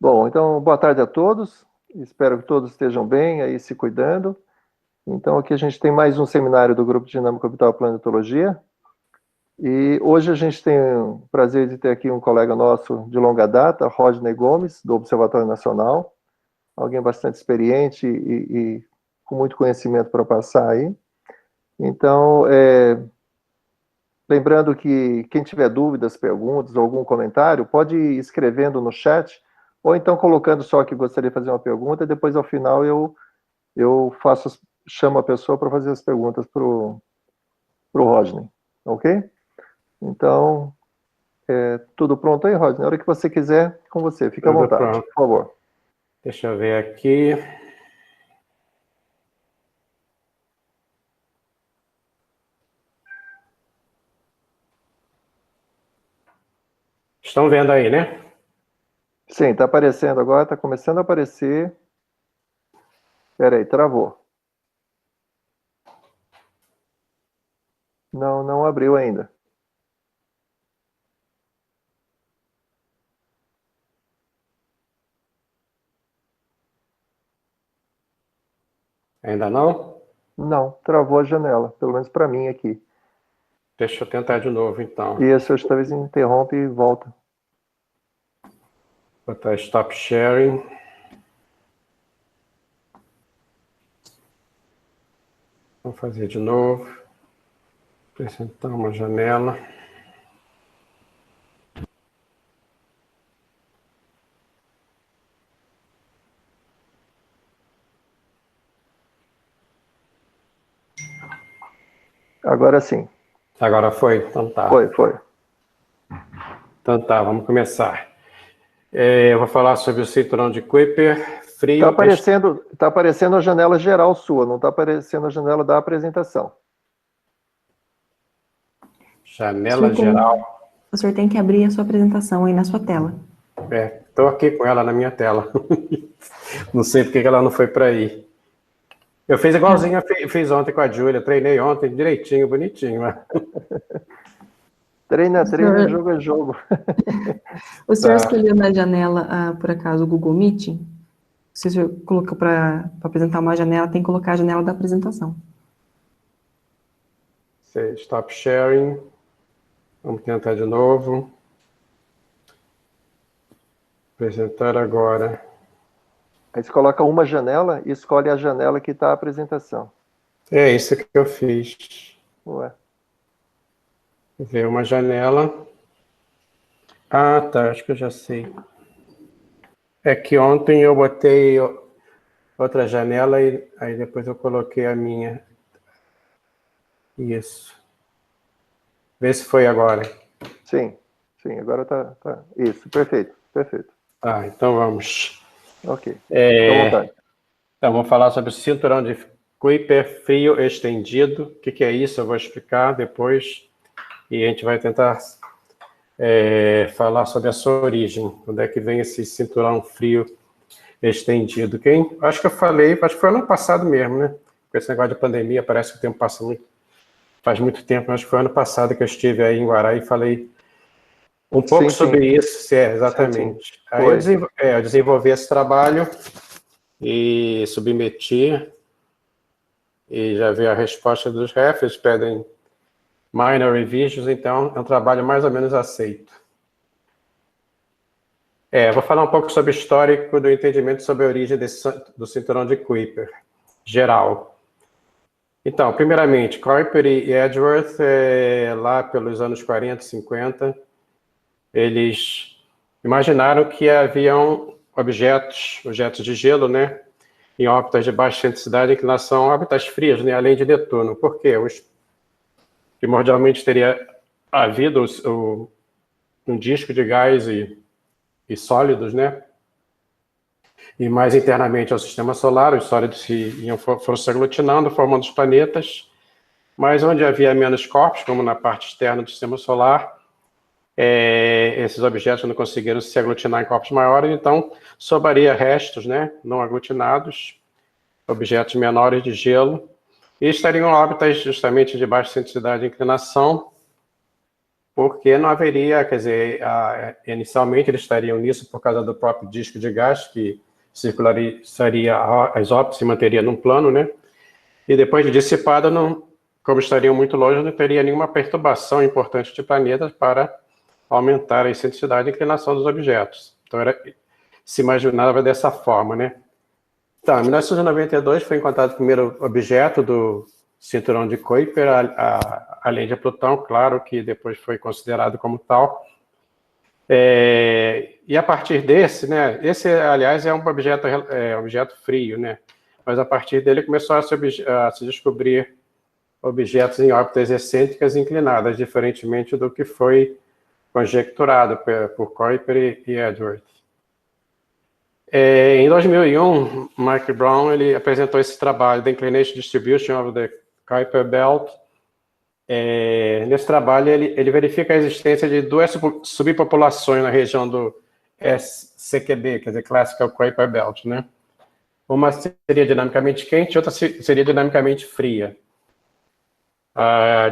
Bom, então, boa tarde a todos. Espero que todos estejam bem, aí se cuidando. Então, aqui a gente tem mais um seminário do Grupo Dinâmico Orbital Planetologia. E hoje a gente tem o prazer de ter aqui um colega nosso de longa data, Rodney Gomes, do Observatório Nacional. Alguém bastante experiente e com muito conhecimento para passar aí. Então, lembrando que quem tiver dúvidas, perguntas ou algum comentário, pode ir escrevendo no chat, ou então colocando só que gostaria de fazer uma pergunta, e depois ao final eu chamo a pessoa para fazer as perguntas para o Rodney, ok? Então, tudo pronto aí, Rodney? Na hora que você quiser, com você, fique à Tudo vontade, pronto. por favor. Deixa eu ver aqui. Estão vendo aí, né? Sim, está aparecendo agora, está começando a aparecer. Espera aí, travou. Não, não abriu ainda. Ainda não? Não, travou a janela, pelo menos para mim aqui. Deixa eu tentar de novo, então. E esse talvez interrompe e volta. Botar Stop Sharing. Vamos fazer de novo. Apresentar uma janela. Agora sim. Agora foi? Então tá. Foi. Então tá, vamos começar. Eu vou falar sobre o cinturão de Kuiper frio. Tá aparecendo a janela geral sua, não está aparecendo a janela da apresentação. Janela geral. O senhor tem que abrir a sua apresentação aí na sua tela. Estou aqui com ela na minha tela. Não sei porque ela não foi para aí. Eu fiz igualzinho, eu fiz ontem com a Júlia. Treinei ontem direitinho, bonitinho. Treina, jogo é jogo. O senhor escolheu na janela, por acaso, o Google Meet? Se o senhor colocou para apresentar uma janela, tem que colocar a janela da apresentação. Stop sharing. Vamos tentar de novo. Apresentar agora. Aí você coloca uma janela e escolhe a janela que está a apresentação. É isso que eu fiz. Ué. Ver uma janela. Ah, tá, acho que eu já sei. É que ontem eu botei outra janela e aí depois eu coloquei a minha. Isso. Vê se foi agora. Sim, agora tá. Isso, perfeito. Ah, então vamos. Ok, fica à vontade. Então, vamos falar sobre o cinturão de Kuiper frio estendido. O que é isso? Eu vou explicar depois. E a gente vai tentar falar sobre a sua origem. Onde é que vem esse cinturão frio estendido? Acho que eu falei, acho que foi ano passado mesmo, né? Com esse negócio de pandemia, parece que o tempo passa muito. Faz muito tempo, acho que foi ano passado que eu estive aí em Guará e falei um pouco sobre isso. Exatamente. Sim. Aí eu desenvolvi esse trabalho e submeti. E já veio a resposta dos refs, eles pedem minor revisions, então é um trabalho mais ou menos aceito. Vou falar um pouco sobre o histórico do entendimento sobre a origem do cinturão de Kuiper, geral. Então, primeiramente, Kuiper e Edgeworth, lá pelos anos 40, 50, eles imaginaram que haviam objetos de gelo, né, em órbitas de baixa excentricidade, que são órbitas frias, né, além de Netuno. Por quê? Primordialmente teria havido um disco de gás e sólidos, né? E mais internamente ao sistema solar, os sólidos foram se aglutinando, formando os planetas, mas onde havia menos corpos, como na parte externa do sistema solar, esses objetos não conseguiram se aglutinar em corpos maiores, então sobraria restos, né, não aglutinados, objetos menores de gelo, e estariam em órbitas justamente de baixa excentricidade e inclinação, porque não haveria, quer dizer, inicialmente eles estariam nisso por causa do próprio disco de gás, que circularia as ópticas se manteria num plano, né? E depois de dissipada, não, como estariam muito longe, não teria nenhuma perturbação importante de planetas para aumentar a excentricidade e inclinação dos objetos. Então, se imaginava dessa forma, né? Então, em 1992 foi encontrado o primeiro objeto do cinturão de Kuiper, além de Plutão, claro que depois foi considerado como tal. E a partir desse, né? Esse, aliás, é um objeto frio, né? Mas a partir dele começou a se descobrir objetos em órbitas excêntricas inclinadas, diferentemente do que foi conjecturado por Kuiper e Edgeworth. Em 2001, Mark Brown ele apresentou esse trabalho, The Inclination Distribution of the Kuiper Belt. Nesse trabalho, ele verifica a existência de duas subpopulações na região do SCQB, quer dizer, Classical Kuiper Belt, né? Uma seria dinamicamente quente e outra seria dinamicamente fria.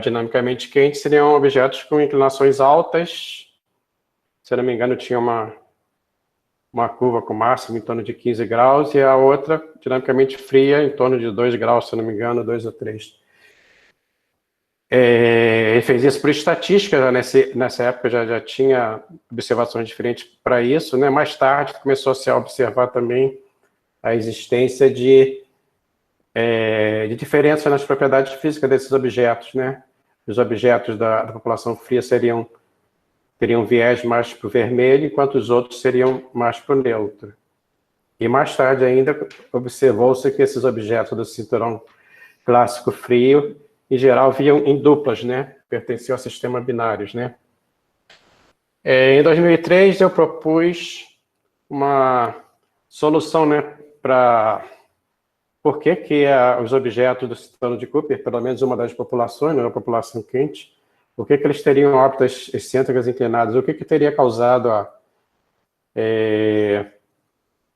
Dinamicamente quente seriam objetos com inclinações altas, se não me engano, tinha uma curva com máximo em torno de 15 graus, e a outra, dinamicamente fria, em torno de 2 graus, se não me engano, 2 ou 3. Ele fez isso por estatística, nessa época já tinha observações diferentes para isso, né? Mais tarde começou a se observar também a existência de diferença nas propriedades físicas desses objetos, né? Os objetos da população fria teriam viés mais para o vermelho, enquanto os outros seriam mais para o neutro. E mais tarde ainda observou-se que esses objetos do cinturão clássico frio, em geral, vinham em duplas, né? Pertenciam ao sistema binários, né? Em 2003, eu propus uma solução, né, para por que os objetos do cinturão de Kuiper, pelo menos uma das populações, né, a população quente, por que eles teriam órbitas excêntricas inclinadas? O que teria causado a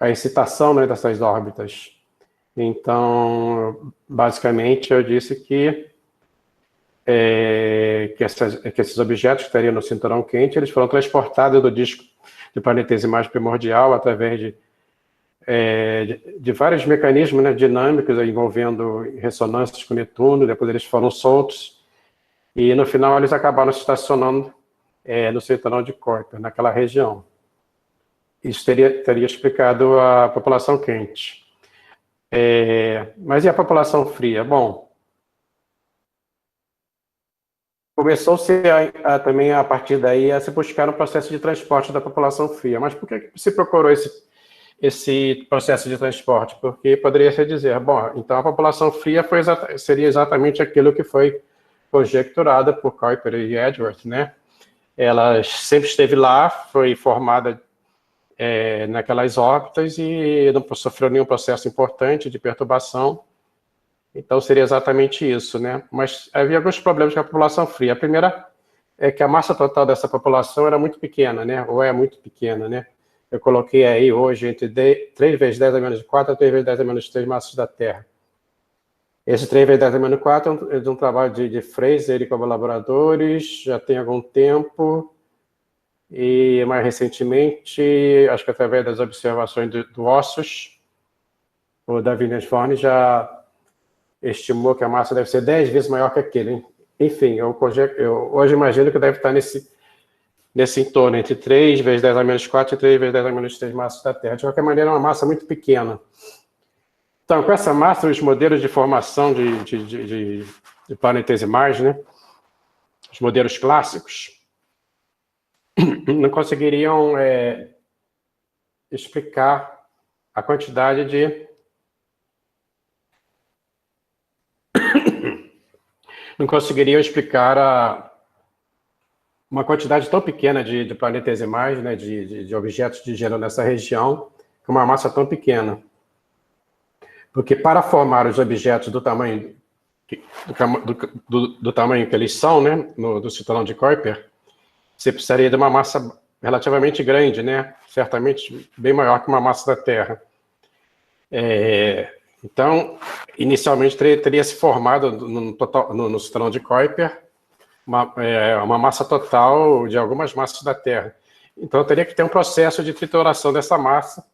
excitação, né, dessas órbitas? Então, basicamente, eu disse que esses objetos que estariam no cinturão quente, eles foram transportados do disco de planetesimais primordial através de vários mecanismos, né, dinâmicos envolvendo ressonâncias com Netuno, depois eles foram soltos, e no final eles acabaram se estacionando no cinturão de Kuiper, naquela região. Isso teria explicado a população quente. Mas e a população fria? Bom, começou-se também, a partir daí, a se buscar um processo de transporte da população fria. Mas por que se procurou esse processo de transporte? Porque poderia se dizer, bom, então a população fria seria exatamente aquilo que foi conjecturada por Kuiper e Edgeworth, né? Ela sempre esteve lá, foi formada naquelas órbitas e não sofreu nenhum processo importante de perturbação. Então seria exatamente isso, né? Mas havia alguns problemas com a população fria. A primeira é que a massa total dessa população era muito pequena, né? Ou é muito pequena, né? Eu coloquei aí hoje entre 3 vezes 10 a menos 4 a 3 vezes 10 a menos 3 massas da Terra. Esse 3 vezes 10 a menos 4 é de um trabalho de Fraser e colaboradores, já tem algum tempo, e mais recentemente, acho que através das observações do Ossos, o David Nesvorn já estimou que a massa deve ser 10 vezes maior que aquele. Hein? Enfim, eu hoje imagino que deve estar nesse entorno, entre 3 vezes 10 a menos 4 e 3 vezes 10 a menos 3 massas da Terra. De qualquer maneira, é uma massa muito pequena. Então, com essa massa, os modelos de formação de planetesimais, né, os modelos clássicos, não conseguiriam explicar a quantidade não conseguiriam explicar uma quantidade tão pequena de planetesimais, né, de objetos de gênero nessa região, com uma massa tão pequena. Porque para formar os objetos do tamanho que eles são, né, do cinturão de Kuiper, você precisaria de uma massa relativamente grande, né, certamente bem maior que uma massa da Terra. Então, inicialmente teria se formado no cinturão de Kuiper uma massa total de algumas massas da Terra. Então, teria que ter um processo de trituração dessa massa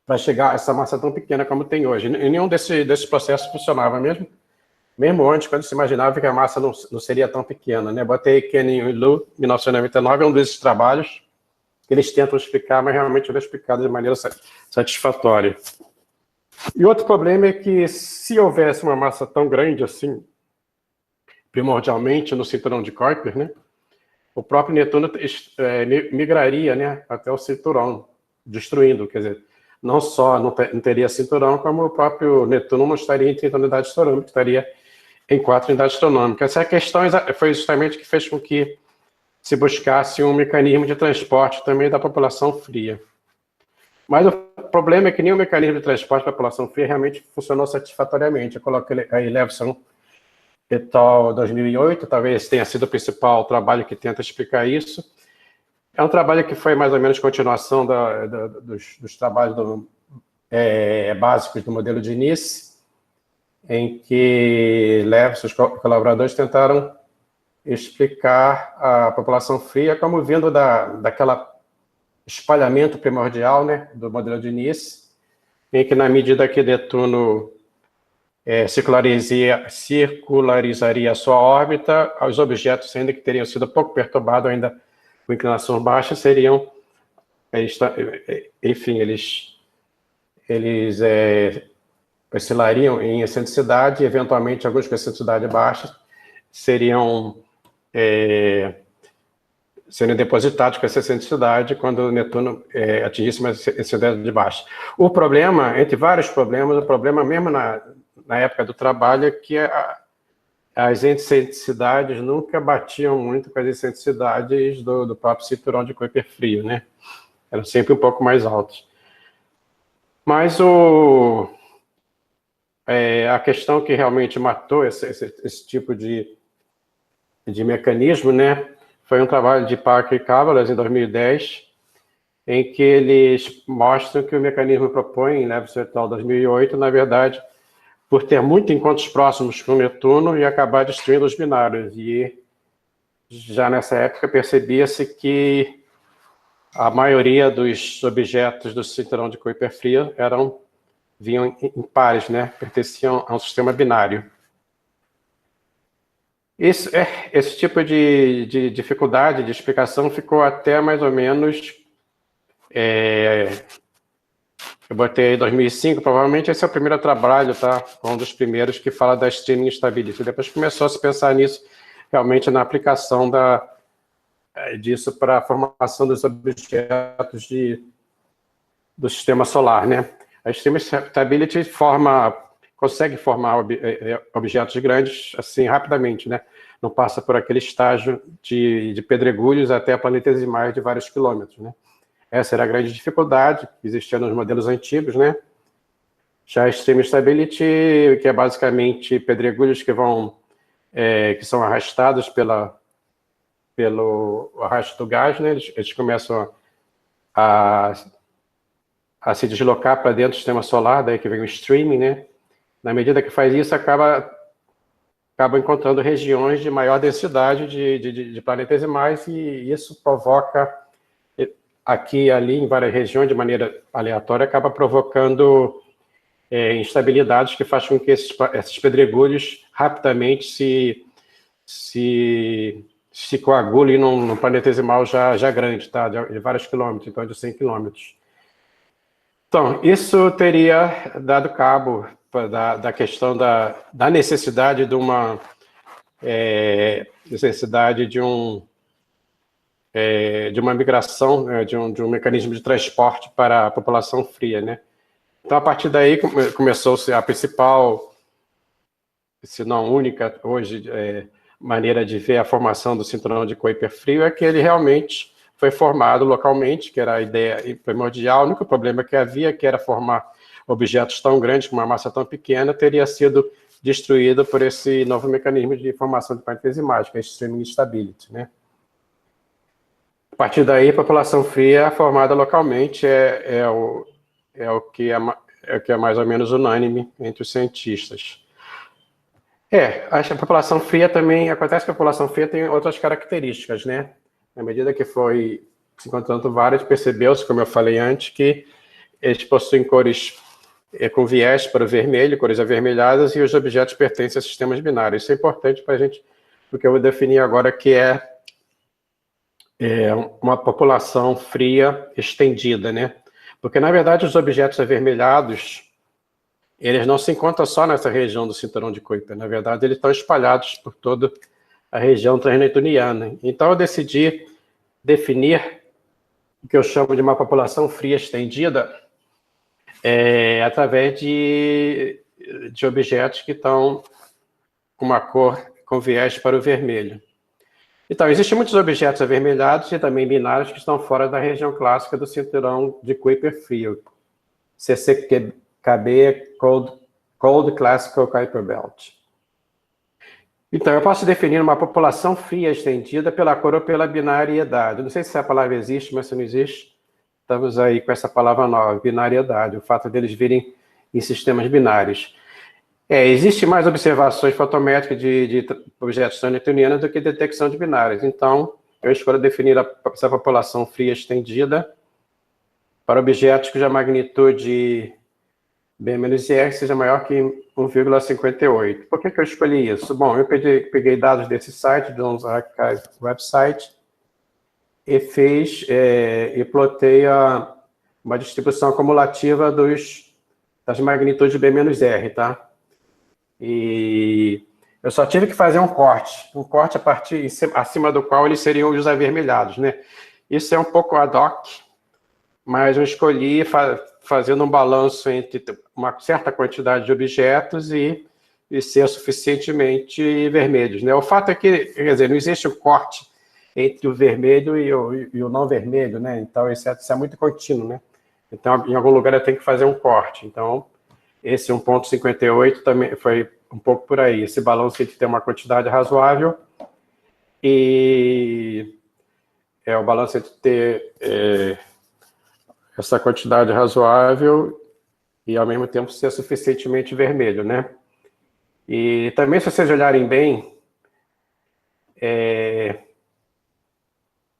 para chegar a essa massa tão pequena como tem hoje. E nenhum desses processos funcionava mesmo antes, quando se imaginava que a massa não seria tão pequena, né? Botei Kenny e Lu, 1999, é um desses trabalhos que eles tentam explicar, mas realmente não é explicado de maneira satisfatória. E outro problema é que, se houvesse uma massa tão grande assim, primordialmente no cinturão de Kuiper, né, o próprio Netuno migraria, né, até o cinturão, destruindo, quer dizer, não só não teria cinturão, como o próprio Netuno não estaria em 30 unidades astronômicas, estaria em 4 unidades astronômicas. Essa questão foi justamente que fez com que se buscasse um mecanismo de transporte também da população fria. Mas o problema é que nenhum mecanismo de transporte da população fria realmente funcionou satisfatoriamente. Eu coloquei aí Leveson et al. 2008, talvez tenha sido o principal trabalho que tenta explicar isso. É um trabalho que foi mais ou menos continuação dos trabalhos básicos do modelo de Nice, em que Leveson e os colaboradores tentaram explicar a população fria como vindo daquela espalhamento primordial, né, do modelo de Nice, em que, na medida que Netuno circularizaria a sua órbita, os objetos, ainda que teriam sido pouco perturbados, ainda com inclinação baixa, seriam, enfim, eles oscilariam em excentricidade, e eventualmente alguns com excentricidade baixa seriam depositados com essa excentricidade quando o Netuno atingisse uma excentricidade baixa. O problema, entre vários problemas, o problema mesmo na época do trabalho é que as excentricidades nunca batiam muito com as excentricidades do próprio cinturão de Kuiper frio, né? Eram sempre um pouco mais altos. Mas a questão que realmente matou esse tipo de mecanismo, né, foi um trabalho de Parker e Cavalas, em 2010, em que eles mostram que o mecanismo propõe, em Leveson et al. 2008, na verdade, por ter muito encontros próximos com Netuno e acabar destruindo os binários. E já nessa época percebia-se que a maioria dos objetos do cinturão de Kuiper frio vinham em pares, né, pertenciam a um sistema binário. Esse tipo de dificuldade de explicação ficou até mais ou menos... eu botei aí 2005, provavelmente esse é o primeiro trabalho, tá? Um dos primeiros que fala da streaming stability. Depois começou a se pensar nisso, realmente na aplicação disso para a formação dos objetos do sistema solar, né? A streaming stability consegue formar objetos grandes assim rapidamente, né? Não passa por aquele estágio de pedregulhos até planetesimais de vários quilômetros, né? Essa era a grande dificuldade que existia nos modelos antigos, né? Já a Stream Stability, que é basicamente pedregulhos que são arrastados pelo arrasto do gás, né? Eles começam a se deslocar para dentro do sistema solar, daí que vem o streaming, né? Na medida que faz isso, acaba encontrando regiões de maior densidade de planetesimais, e isso provoca, aqui e ali, em várias regiões, de maneira aleatória, acaba provocando instabilidades que fazem com que esses pedregulhos rapidamente se coagulem num planetesimal já grande, tá? De vários quilômetros, então de 100 quilômetros. Então, isso teria dado cabo da questão da necessidade de uma migração, né, de um mecanismo de transporte para a população fria, né? Então, a partir daí, começou-se a principal, se não única, hoje, maneira de ver a formação do cinturão de Kuiper frio, é que ele realmente foi formado localmente, que era a ideia primordial. O único problema que havia, que era formar objetos tão grandes com uma massa tão pequena, teria sido destruído por esse novo mecanismo de formação de planetesimais, que é a Streaming Stability, né? A partir daí, a população fria formada localmente é o que é mais ou menos unânime entre os cientistas. Acho que a população fria também, acontece que a população fria tem outras características, né? Na medida que foi se encontrando várias, percebeu-se, como eu falei antes, que eles possuem cores com viés para o vermelho, cores avermelhadas, e os objetos pertencem a sistemas binários. Isso é importante para a gente, porque eu vou definir agora que é uma população fria estendida, né? Porque, na verdade, os objetos avermelhados, eles não se encontram só nessa região do cinturão de Kuiper. Na verdade, eles estão espalhados por toda a região transneptuniana. Então, eu decidi definir o que eu chamo de uma população fria estendida através de objetos que estão com uma cor com viés para o vermelho. Então, existem muitos objetos avermelhados e também binários que estão fora da região clássica do cinturão de Kuiper frio. CCKB, Cold Classical Kuiper Belt. Então, eu posso definir uma população fria estendida pela cor ou pela binariedade. Não sei se a palavra existe, mas se não existe, estamos aí com essa palavra nova, binariedade, o fato deles virem em sistemas binários. Existe mais observações fotométricas de objetos transneptunianos do que detecção de binários. Então, eu escolho definir essa população fria estendida para objetos cuja magnitude B-R seja maior que 1,58. Por que eu escolhi isso? Bom, eu peguei dados desse site, Jones Archive Website, e e plotei uma distribuição acumulativa das magnitudes B-R, tá? E eu só tive que fazer um corte acima do qual eles seriam os avermelhados, né? Isso é um pouco ad hoc, mas eu escolhi fazendo um balanço entre uma certa quantidade de objetos e ser suficientemente vermelhos, né? O fato é que, quer dizer, não existe um corte entre o vermelho e o não vermelho, né? Então, isso é muito contínuo, né? Então, em algum lugar eu tenho que fazer um corte. Então, esse 1,58 também foi um pouco por aí. Esse balanço tem que ter uma quantidade razoável e o balanço entre ter essa quantidade razoável e, ao mesmo tempo, ser suficientemente vermelho, né? E também, se vocês olharem bem,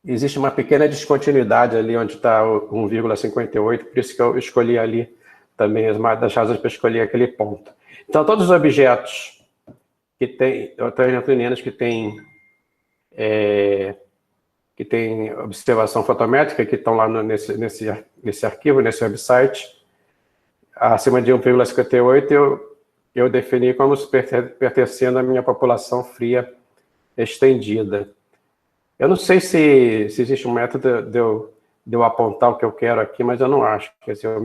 existe uma pequena descontinuidade ali onde está o 1,58, por isso que eu escolhi ali também uma das razões para escolher aquele ponto. Então, todos os objetos que têm, transneptunianos que têm observação fotométrica, que estão lá nesse arquivo, nesse website, acima de 1,58, eu defini como pertencendo à minha população fria estendida. Eu não sei se existe um método de eu apontar o que eu quero aqui, mas eu não acho. Quer dizer,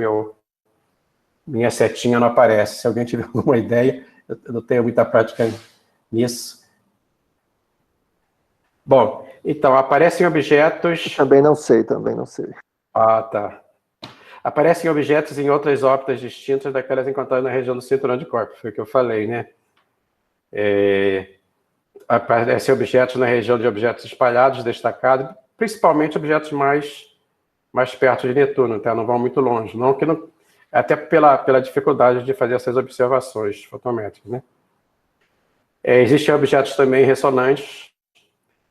minha setinha não aparece. Se alguém tiver alguma ideia, eu não tenho muita prática nisso. Bom, então, aparecem objetos... Também não sei. Ah, tá. Aparecem objetos em outras órbitas distintas daquelas encontradas na região do cinturão de Kuiper, foi o que eu falei, né? Aparecem objetos na região de objetos espalhados, destacados, principalmente objetos mais perto de Netuno, tá? Não vão muito longe, até pela dificuldade de fazer essas observações fotométricas, né? Existem objetos também ressonantes,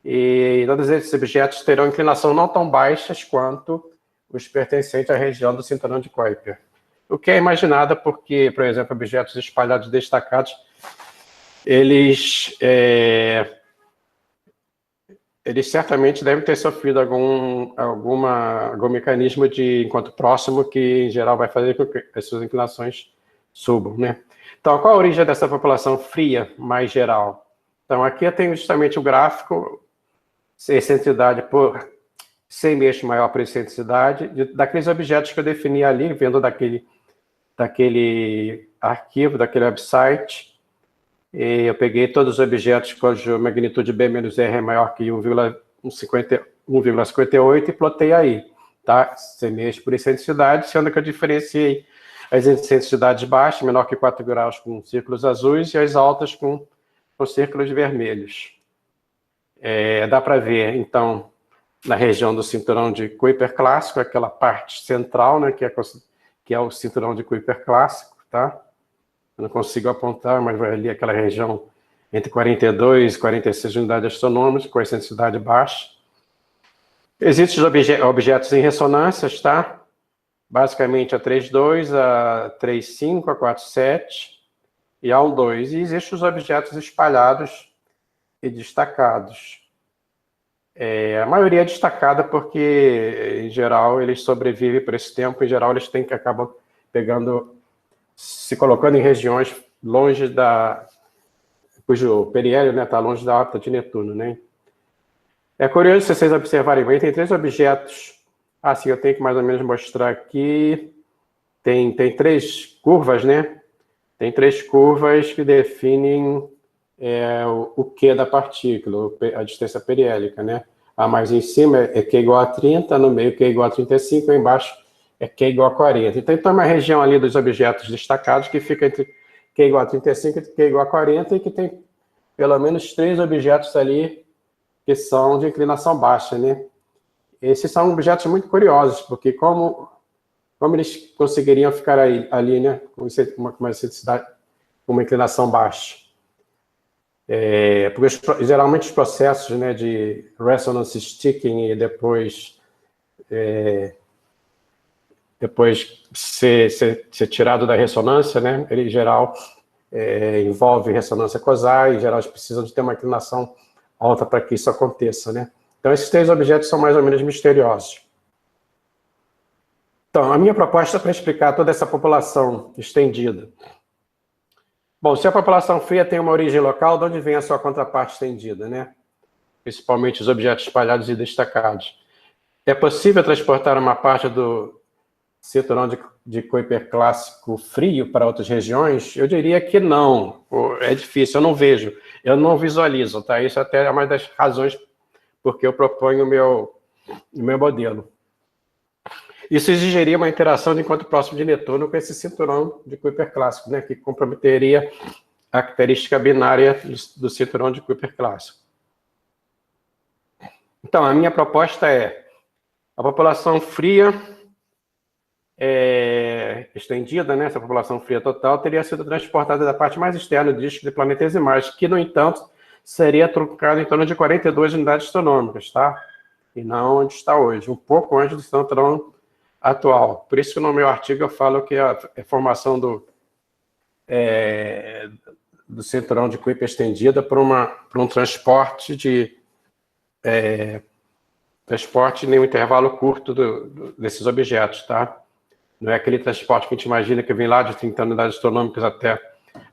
e todos esses objetos terão inclinação não tão baixas quanto os pertencentes à região do cinturão de Kuiper. O que é imaginado porque, por exemplo, objetos espalhados destacados, eles certamente devem ter sofrido algum mecanismo de encontro próximo que, em geral, vai fazer com que as suas inclinações subam, né? Então, qual a origem dessa população fria mais geral? Então, aqui eu tenho justamente o gráfico, excentricidade por 100 eixos maior por excentricidade, daqueles objetos que eu defini ali, vendo daquele arquivo, daquele website. E eu peguei todos os objetos cuja magnitude B-R é maior que 1,58 e plotei aí, tá? 100 eixos por excentricidade, sendo que eu diferenciei as excentricidades baixas, menor que 4 graus, com círculos azuis, e as altas com círculos vermelhos. Dá para ver, então, na região do cinturão de Kuiper clássico, aquela parte central, né, que é o cinturão de Kuiper clássico, tá? Eu não consigo apontar, mas vai ali aquela região entre 42 e 46 unidades astronômicas, com excentricidade baixa. Existem os objetos em ressonâncias, tá? Basicamente a 3,2, a 3,5, a 4,7 e a 1,2. E existem os objetos espalhados e destacados. A maioria é destacada porque, em geral, eles sobrevivem por esse tempo. Em geral, eles acabam se colocando em regiões longe cujo periélio, né, está longe da órbita de Netuno, né? É curioso se vocês observarem bem, tem 3 objetos. Assim, eu tenho que mais ou menos mostrar aqui. Tem 3 curvas, né? Tem 3 curvas que definem o Q da partícula, a distância periélica, né? A mais em cima é Q igual a 30, no meio Q igual a 35, e embaixo é Q igual a 40. Então, tem uma região ali dos objetos destacados que fica entre Q igual a 35 e Q igual a 40, e que tem pelo menos 3 objetos ali que são de inclinação baixa, né? Esses são objetos muito curiosos, porque como eles conseguiriam ficar ali, né, com uma inclinação baixa? Porque geralmente os processos, né, de resonance sticking e depois ser tirado da ressonância, né, ele em geral envolve ressonância cosar, e em geral eles precisam de ter uma inclinação alta para que isso aconteça, né? Então esses 3 objetos são mais ou menos misteriosos. Então, a minha proposta é para explicar toda essa população estendida. Bom, se a população fria tem uma origem local, de onde vem a sua contraparte estendida, né? Principalmente os objetos espalhados e destacados. É possível transportar uma parte do cinturão de Kuiper clássico frio para outras regiões? Eu diria que não. É difícil, eu não vejo, eu não visualizo, tá? Isso até é uma das razões porque eu proponho o meu modelo. Isso exigiria uma interação de encontro próximo de Netuno com esse cinturão de Kuiper clássico, né, que comprometeria a característica binária do cinturão de Kuiper clássico. Então, a minha proposta é a população fria estendida, né, essa população fria total, teria sido transportada da parte mais externa do disco de planetesimais, que, no entanto, seria truncada em torno de 42 unidades astronômicas, tá? E não onde está hoje, um pouco antes do cinturão atual. Por isso que no meu artigo eu falo que a formação do cinturão de Kuiper estendida para um transporte em um intervalo curto desses objetos, tá? Não é aquele transporte que a gente imagina que vem lá de 30 unidades astronômicas até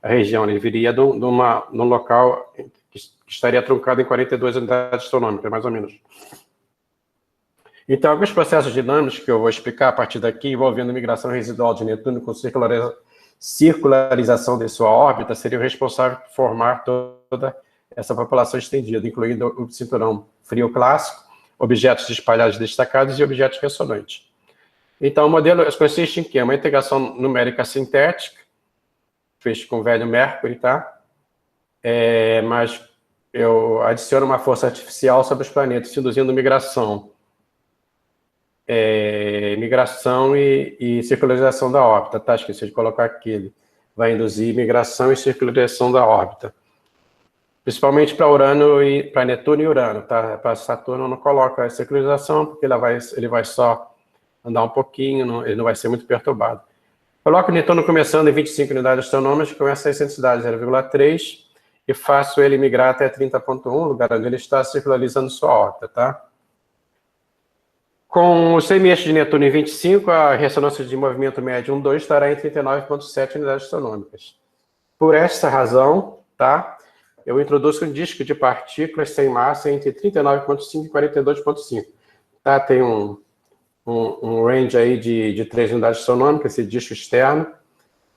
a região. Ele viria num local que estaria truncado em 42 unidades astronômicas, mais ou menos. Então, alguns processos dinâmicos que eu vou explicar a partir daqui, envolvendo migração residual de Netuno com circularização de sua órbita, seriam responsáveis por formar toda essa população estendida, incluindo o cinturão frio clássico, objetos espalhados destacados e objetos ressonantes. Então, o modelo consiste em quê? Uma integração numérica sintética, feita com o velho Mercury, tá? Mas eu adiciono uma força artificial sobre os planetas, induzindo migração. Migração e circularização da órbita, tá? Esqueci de colocar aqui. Ele vai induzir migração e circularização da órbita. Principalmente para Netuno e Urano, tá? Para Saturno eu não coloco a circularização, porque ele vai só andar um pouquinho, ele não vai ser muito perturbado. Coloco o Netuno começando em 25 unidades astronômicas, com essa excentricidade 0,3, e faço ele migrar até 30,1, lugar onde ele está circularizando sua órbita, tá? Com o semi-eixo de Netuno em 25, a ressonância de movimento médio 1,2 estará em 39,7 unidades astronômicas. Por essa razão, tá? Eu introduzo um disco de partículas sem massa entre 39,5 e 42,5. Tá? Tem um range aí de 3 unidades astronômicas, esse disco externo.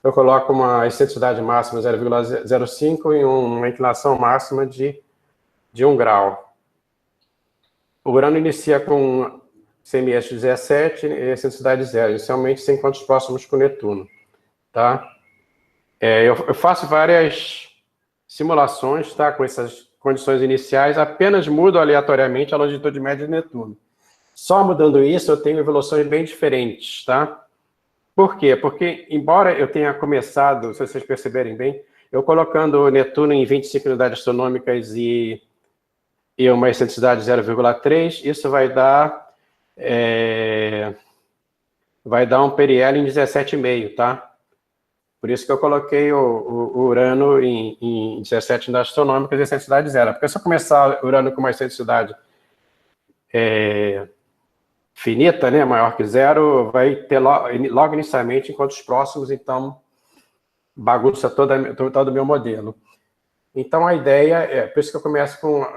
Eu coloco uma excentricidade máxima 0,05 e uma inclinação máxima de 1 grau. O Urano inicia com semi-eixo 17 e excentricidade 0, inicialmente sem encontros próximos com Netuno. Tá? Eu faço várias simulações, tá, com essas condições iniciais, apenas mudo aleatoriamente a longitude média de Netuno. Só mudando isso, eu tenho evoluções bem diferentes, tá? Por quê? Porque, embora eu tenha começado, se vocês perceberem bem, Eu colocando Netuno em 25 unidades astronômicas e uma excentricidade 0,3, isso vai dar um periélio em 17,5, tá? Por isso que eu coloquei o Urano em 17 unidades astronômicas e excentricidade 0. Porque se eu começar Urano com uma excentricidade finita, né, maior que 0, vai ter logo inicialmente encontros próximos, então bagunça todo o meu modelo. Então a ideia por isso que eu começo com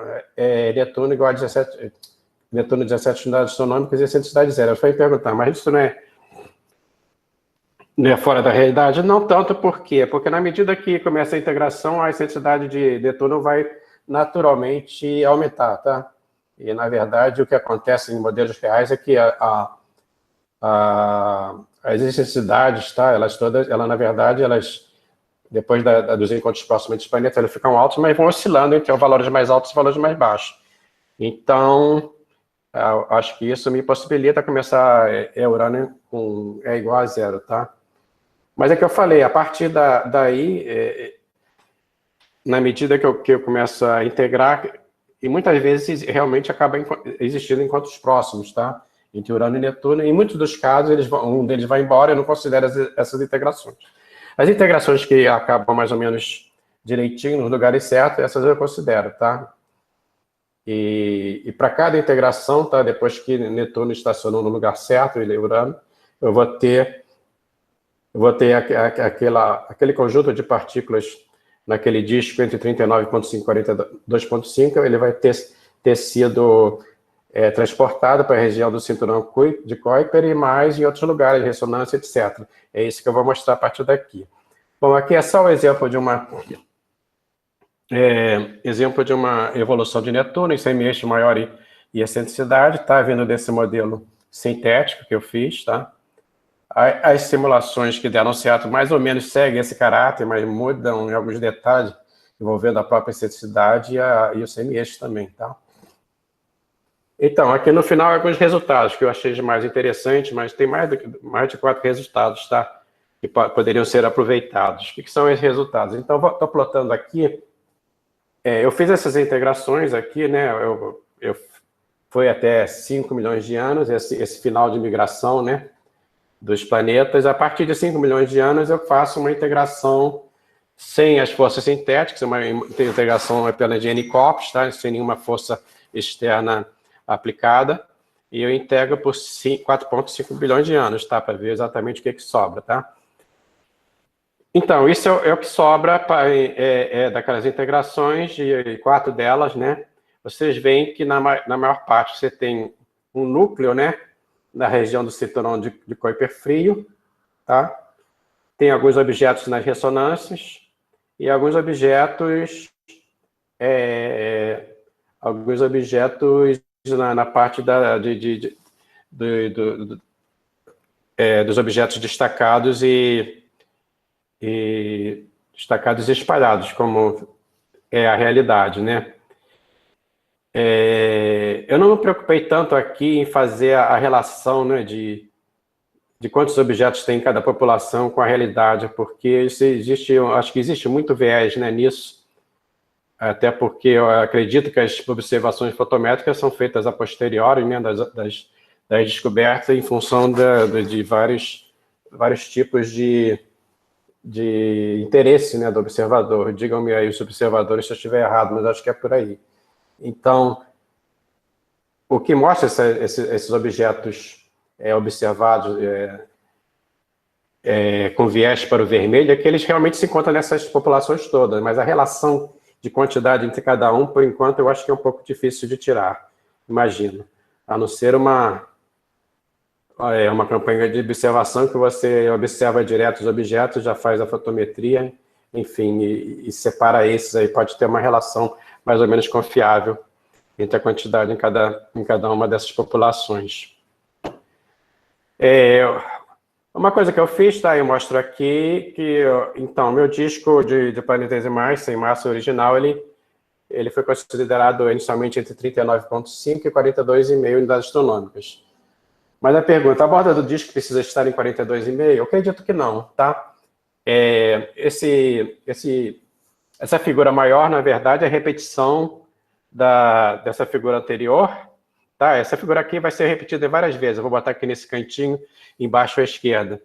Netuno igual a 17, Netuno 17 unidades astronômicas e excentricidade 0. Eu fui perguntar, mas isso não é fora da realidade? Não tanto, por quê? Porque na medida que começa a integração, a excentricidade de Netuno vai naturalmente aumentar, tá? E, na verdade, o que acontece em modelos reais é que as excentricidades, tá? Na verdade, depois dos encontros próximos dos planetas, elas ficam altas, mas vão oscilando entre valores mais altos e valores mais baixos. Então, acho que isso me possibilita começar Urano igual a 0, tá? Mas é que eu falei, a partir daí, na medida que eu começo a integrar, e muitas vezes realmente acaba existindo encontros próximos, tá? Entre Urano e Netuno, e em muitos dos casos, um deles vai embora, eu não considero essas integrações. As integrações que acabam mais ou menos direitinho, nos lugares certos, essas eu considero, tá? E para cada integração, tá? Depois que Netuno estacionou no lugar certo, e Urano, eu vou ter aquele conjunto de partículas naquele disco entre 39,5 e 42,5, ele vai ter sido transportado para a região do cinturão de Kuiper e mais em outros lugares, ressonância, etc. É isso que eu vou mostrar a partir daqui. Bom, aqui é só um exemplo de uma evolução de Netuno em semi-eixo maior e excentricidade, tá? Vindo desse modelo sintético que eu fiz, tá? As simulações que deram certo mais ou menos seguem esse caráter, mas mudam em alguns detalhes envolvendo a própria excentricidade e o semi-eixo também, tá? Então, aqui no final, alguns resultados que eu achei mais interessantes, mas tem mais de 4 resultados, tá? Que poderiam ser aproveitados. O que são esses resultados? Então, estou plotando aqui. Eu fiz essas integrações aqui, né? Foi até 5 milhões de anos, esse final de migração, né? Dos planetas. A partir de 5 milhões de anos, eu faço uma integração sem as forças sintéticas, uma integração apenas de N corpos, tá? Sem nenhuma força externa aplicada, e eu integro por 4,5 bilhões de anos, tá? Para ver exatamente o que sobra, tá? Então, isso é o que sobra daquelas integrações, de 4 delas, né? Vocês veem que na maior parte você tem um núcleo, né? Na região do cinturão de Kuiper frio, tá? Tem alguns objetos nas ressonâncias e alguns objetos na parte dos objetos destacados e espalhados, como é a realidade, né? Eu não me preocupei tanto aqui em fazer a relação, né, de quantos objetos tem em cada população com a realidade, porque acho que existe muito viés, né, nisso, até porque eu acredito que as observações fotométricas são feitas a posteriori, né, das descobertas em função de vários tipos de interesse, né, do observador. Digam-me aí os observadores se eu estiver errado, mas acho que é por aí. Então, o que mostra esses objetos observados com viés para o vermelho é que eles realmente se encontram nessas populações todas, mas a relação de quantidade entre cada um, por enquanto, eu acho que é um pouco difícil de tirar, imagino. A não ser uma campanha de observação que você observa direto os objetos, já faz a fotometria, enfim, e separa esses aí, pode ter uma relação mais ou menos confiável entre a quantidade em cada uma dessas populações. Uma coisa que eu fiz, tá? Eu mostro aqui que, então, meu disco de planetesimais sem massa original, ele foi considerado inicialmente entre 39,5 e 42,5 unidades astronômicas. Mas a pergunta, a borda do disco precisa estar em 42,5? Eu acredito que não, tá? Esse Essa figura maior, na verdade, é a repetição dessa figura anterior, tá? Essa figura aqui vai ser repetida várias vezes. Eu vou botar aqui nesse cantinho, embaixo à esquerda.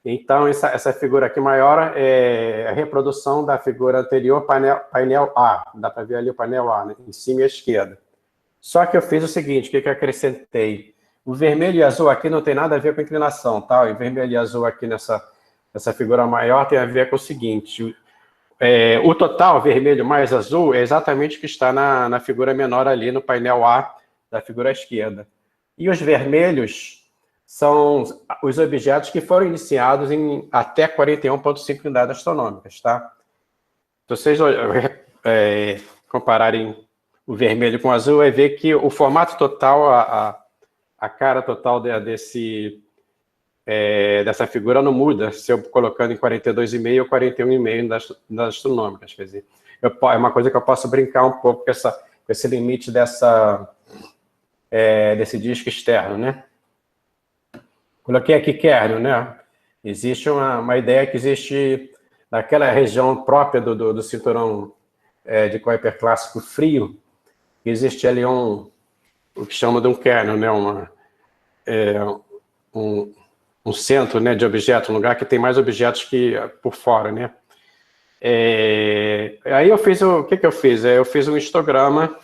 Então, essa figura aqui maior é a reprodução da figura anterior, painel A. Dá para ver ali o painel A, né? Em cima e à esquerda. Só que eu fiz o seguinte, o que eu acrescentei? O vermelho e azul aqui não tem nada a ver com inclinação, tá? O vermelho e azul aqui nessa figura maior tem a ver com o seguinte... o total vermelho mais azul é exatamente o que está na figura menor ali, no painel A da figura esquerda. E os vermelhos são os objetos que foram iniciados em até 41,5 unidades astronômicas, tá? Se vocês compararem o vermelho com o azul, vai ver que o formato total, a cara total dessa figura não muda se eu colocando em 42,5 ou 41,5 das astronômicas. Quer dizer, é uma coisa que eu posso brincar um pouco com esse limite desse disco externo, né? Coloquei aqui Kernel, né? Existe uma ideia que existe naquela região própria do cinturão de Kuiper clássico frio, existe ali o que chama de um kernel, né? Um centro, né, de objetos, um lugar que tem mais objetos que por fora, né? Aí eu fiz o que eu fiz? Eu fiz um histograma,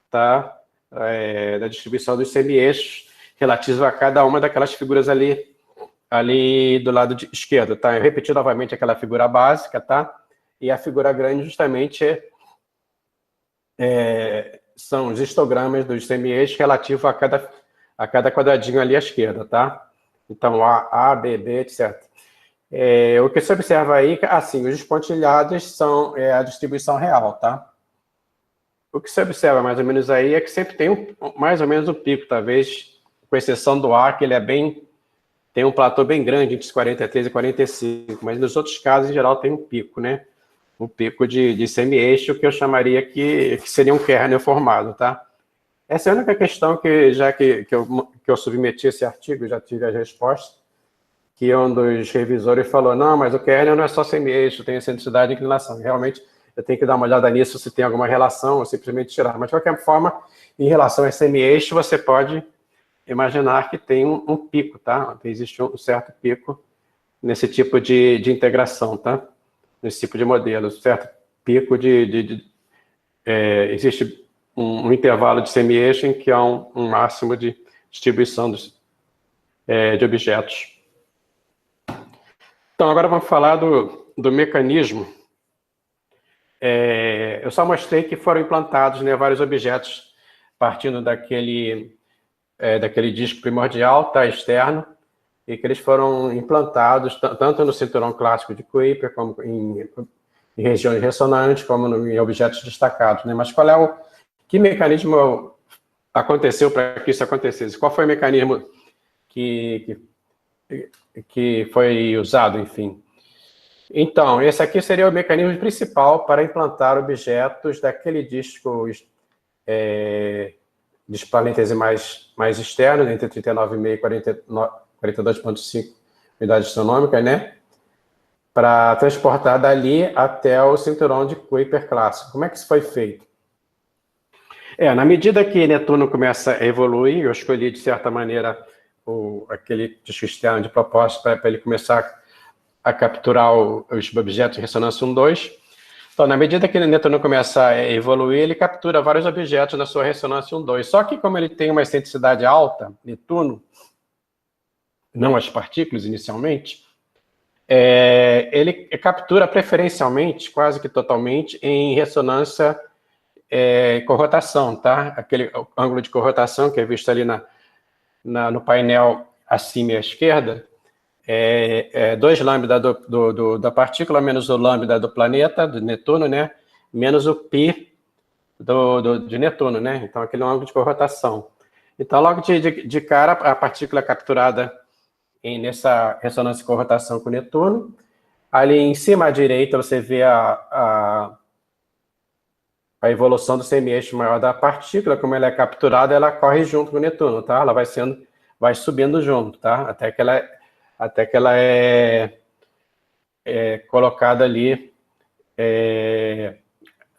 tá? Da distribuição dos semi-eixos relativo a cada uma daquelas figuras ali do lado esquerdo, tá? Eu repeti novamente aquela figura básica, tá? E a figura grande justamente são os histogramas dos semi-eixos relativo a cada quadradinho ali à esquerda, tá? Então, A, B, B, etc. O que se observa aí, assim, os pontilhados são a distribuição real, tá? O que se observa mais ou menos aí é que sempre tem mais ou menos um pico, talvez, com exceção do A, que ele tem um platô bem grande, entre 43 e 45, mas nos outros casos, em geral, tem um pico, né? Um pico de semi-eixo, que eu chamaria que seria um kernel formado, tá? Essa é a única questão que eu submeti esse artigo, já tive as respostas, que um dos revisores falou, não, mas o kernel não é só semi-eixo, tem excentricidade e inclinação. Realmente, eu tenho que dar uma olhada nisso, se tem alguma relação, ou simplesmente tirar. Mas, de qualquer forma, em relação a semi-eixo, você pode imaginar que tem um pico, tá? Existe um certo pico nesse tipo de integração, tá? Nesse tipo de modelo, certo pico existe um intervalo de semi-eixo em que há um máximo de distribuição de objetos. Então, agora vamos falar do mecanismo. Eu só mostrei que foram implantados, né, vários objetos partindo daquele disco primordial, tá, externo, e que eles foram implantados tanto no cinturão clássico de Kuiper, como em regiões ressonantes, como em objetos destacados, né? Mas que mecanismo aconteceu para que isso acontecesse? Qual foi o mecanismo que foi usado, enfim? Então, esse aqui seria o mecanismo principal para implantar objetos daquele disco dos planetesimais mais externos, entre 39,5 e 42,5 unidades astronômicas, né? Para transportar dali até o cinturão de Kuiper clássico. Como é que isso foi feito? Na medida que Netuno começa a evoluir, eu escolhi, de certa maneira, aquele disco externo de propósito para ele começar a capturar os objetos de ressonância 1,2. Então, na medida que Netuno começa a evoluir, ele captura vários objetos na sua ressonância 1,2. Só que, como ele tem uma excentricidade alta, Netuno, não as partículas inicialmente, ele captura preferencialmente, quase que totalmente, em ressonância com rotação, tá? Aquele ângulo de corrotação que é visto ali no painel acima e à esquerda, 2 lambda da partícula menos o lambda do planeta, do Netuno, né? Menos o π de Netuno, né? Então, aquele é um ângulo de corrotação. Então, logo de cara, a partícula é capturada nessa ressonância de corrotação com Netuno. Ali em cima à direita, você vê a evolução do semi-eixo maior da partícula. Como ela é capturada, ela corre junto com o Netuno, tá? Ela vai subindo junto, tá? Até que ela é colocada ali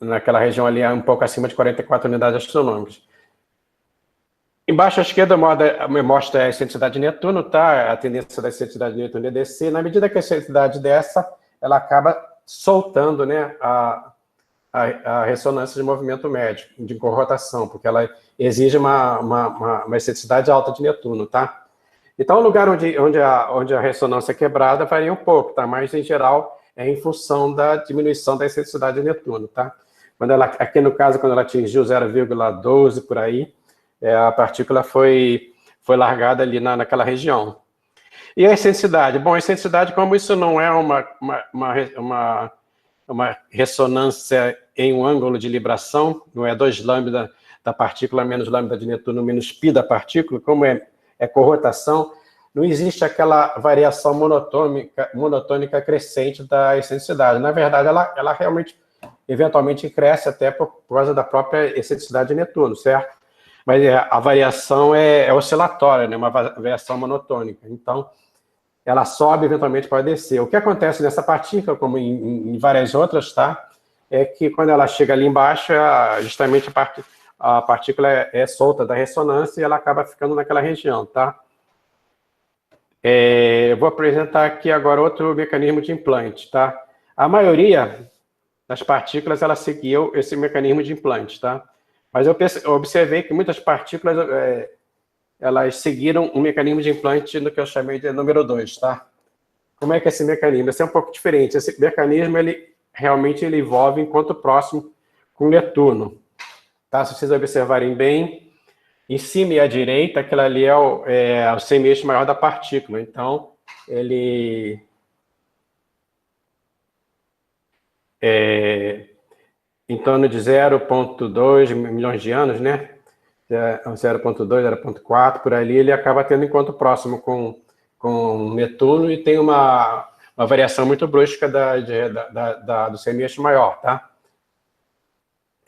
naquela região ali, um pouco acima de 44 unidades astronômicas. Embaixo à esquerda mostra a excentricidade de Netuno, tá? A tendência da excentricidade de Netuno é descer. Na medida que a excentricidade dessa, ela acaba soltando, né, a ressonância de movimento médio, de corrotação, porque ela exige uma excentricidade alta de Netuno, tá? Então, o lugar onde a ressonância é quebrada varia um pouco, tá? Mas, em geral, é em função da diminuição da excentricidade de Netuno, tá? Aqui, no caso, quando ela atingiu 0,12 por aí, a partícula foi largada ali naquela região. E a excentricidade? Bom, a excentricidade, como isso não é uma ressonância em um ângulo de libração, não é 2 lambda da partícula menos lambda de Netuno menos π da partícula, como é corrotação, não existe aquela variação monotônica crescente da excentricidade. Na verdade, ela realmente, eventualmente, cresce até por causa da própria excentricidade de Netuno, certo? Mas a variação é oscilatória, né? Uma variação monotônica. Então, ela sobe, eventualmente pode descer. O que acontece nessa partícula, como em várias outras, tá? É que quando ela chega ali embaixo, justamente a partícula é solta da ressonância e ela acaba ficando naquela região, tá? Eu vou apresentar aqui agora outro mecanismo de implante, tá? A maioria das partículas, ela seguiu esse mecanismo de implante, tá? Mas eu observei que muitas partículas, elas seguiram um mecanismo de implante no que eu chamei de número 2, tá? Como é que é esse mecanismo? Esse é um pouco diferente. Esse mecanismo, realmente ele envolve encontro próximo com Netuno. Tá? Se vocês observarem bem, em cima e à direita, aquilo ali é o semi-eixo maior da partícula. Então, ele em torno de 0,2 milhões de anos, né? 0,2, 0,4, por ali, ele acaba tendo encontro próximo com Netuno e tem uma variação muito brusca do semi-eixo maior, tá?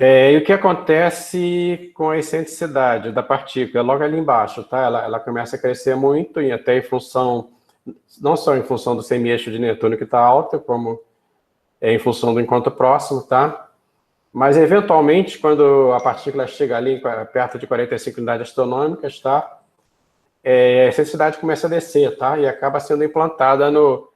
E o que acontece com a excentricidade da partícula? Logo ali embaixo, tá? Ela começa a crescer muito, e até em função, não só em função do semi-eixo de Netuno que está alto, como em função do encontro próximo, tá? Mas, eventualmente, quando a partícula chega ali perto de 45 unidades astronômicas, tá? A excentricidade começa a descer, tá? E acaba sendo implantada no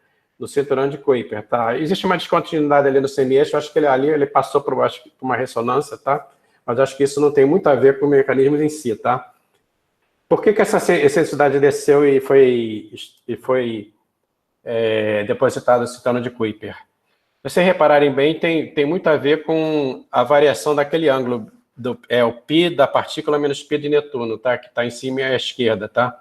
cinturão de Kuiper, tá? Existe uma descontinuidade ali no semi-eixo, acho que ele passou por uma ressonância, tá? Mas acho que isso não tem muito a ver com o mecanismo em si, tá? Por que essa excentricidade desceu e foi depositada no cinturão de Kuiper? Se vocês repararem bem, tem muito a ver com a variação daquele ângulo, o π da partícula menos π de Netuno, tá? Que está em cima e à esquerda, tá?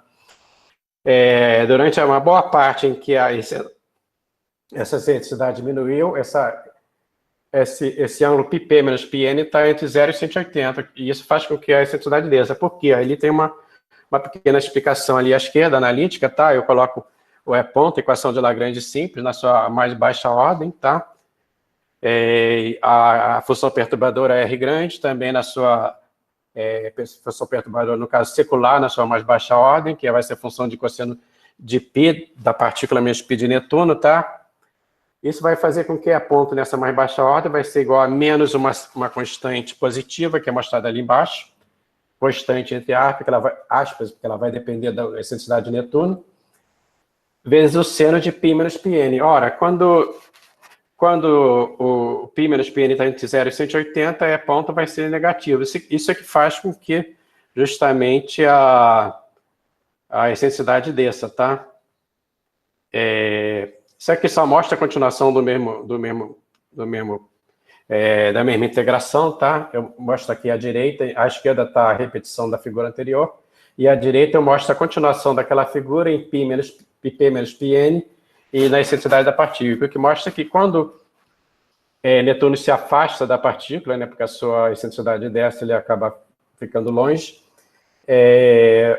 Durante uma boa parte em que essa excentricidade diminuiu, esse ângulo πp menos πn está entre 0 e 180, e isso faz com que a excentricidade desça. Por quê? Ali tem uma pequena explicação ali à esquerda, analítica, tá? Eu coloco o E-ponto, equação de Lagrange simples, na sua mais baixa ordem, tá? A função perturbadora R grande, também na sua função perturbadora, no caso secular, na sua mais baixa ordem, que vai ser função de cosseno de π da partícula menos π de Netuno, tá? Isso vai fazer com que a ponto nessa mais baixa ordem vai ser igual a menos uma constante positiva, que é mostrada ali embaixo, constante entre aspas, porque ela vai depender da excentricidade de Netuno, vezes o seno de π menos πn. Ora, quando o π menos πn está entre 0 e 180, a ponto vai ser negativo. Isso é que faz com que justamente a excentricidade desça, tá? Isso aqui só mostra a continuação da mesma integração, tá? Eu mostro aqui à direita, à esquerda está a repetição da figura anterior, e à direita eu mostro a continuação daquela figura em πp menos πn e na excentricidade da partícula, o que mostra que quando Netuno se afasta da partícula, né, porque a sua excentricidade desce, ele acaba ficando longe,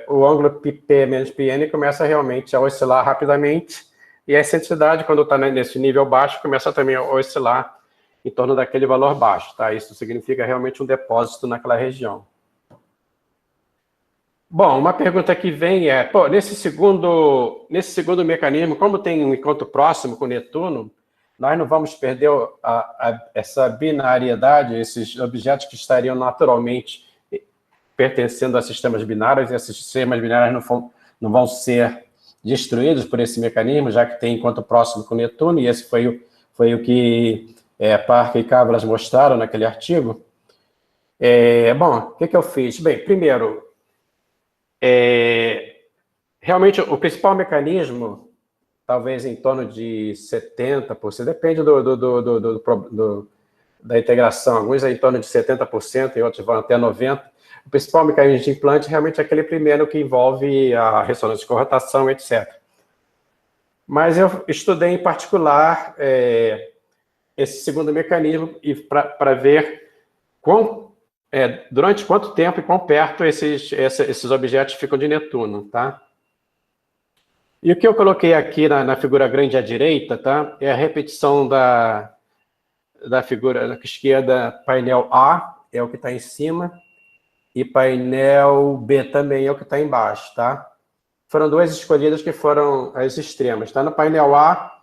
o ângulo πp menos πn começa realmente a oscilar rapidamente, e a excentricidade, quando está nesse nível baixo, começa também a oscilar em torno daquele valor baixo, tá? Isso significa realmente um depósito naquela região. Bom, uma pergunta que vem nesse segundo mecanismo, como tem um encontro próximo com Netuno, nós não vamos perder essa binariedade, esses objetos que estariam naturalmente pertencendo a sistemas binários, e esses sistemas binários não vão ser destruídos por esse mecanismo, já que tem encontro próximo com Netuno, e esse foi o que Parker e Cabras mostraram naquele artigo. Bom, o que eu fiz? Bem, primeiro, realmente o principal mecanismo, talvez em torno de 70%, depende da integração, alguns é em torno de 70% e outros vão até 90%. O principal mecanismo de implante realmente é aquele primeiro que envolve a ressonância com rotação, etc. Mas eu estudei em particular esse segundo mecanismo para ver durante quanto tempo e quão perto esses objetos ficam de Netuno, tá? E o que eu coloquei aqui na figura grande à direita, tá? É a repetição da figura esquerda, painel A, é o que está em cima, e painel B também é o que está embaixo, tá? Foram duas escolhidas que foram as extremas, tá? No painel A,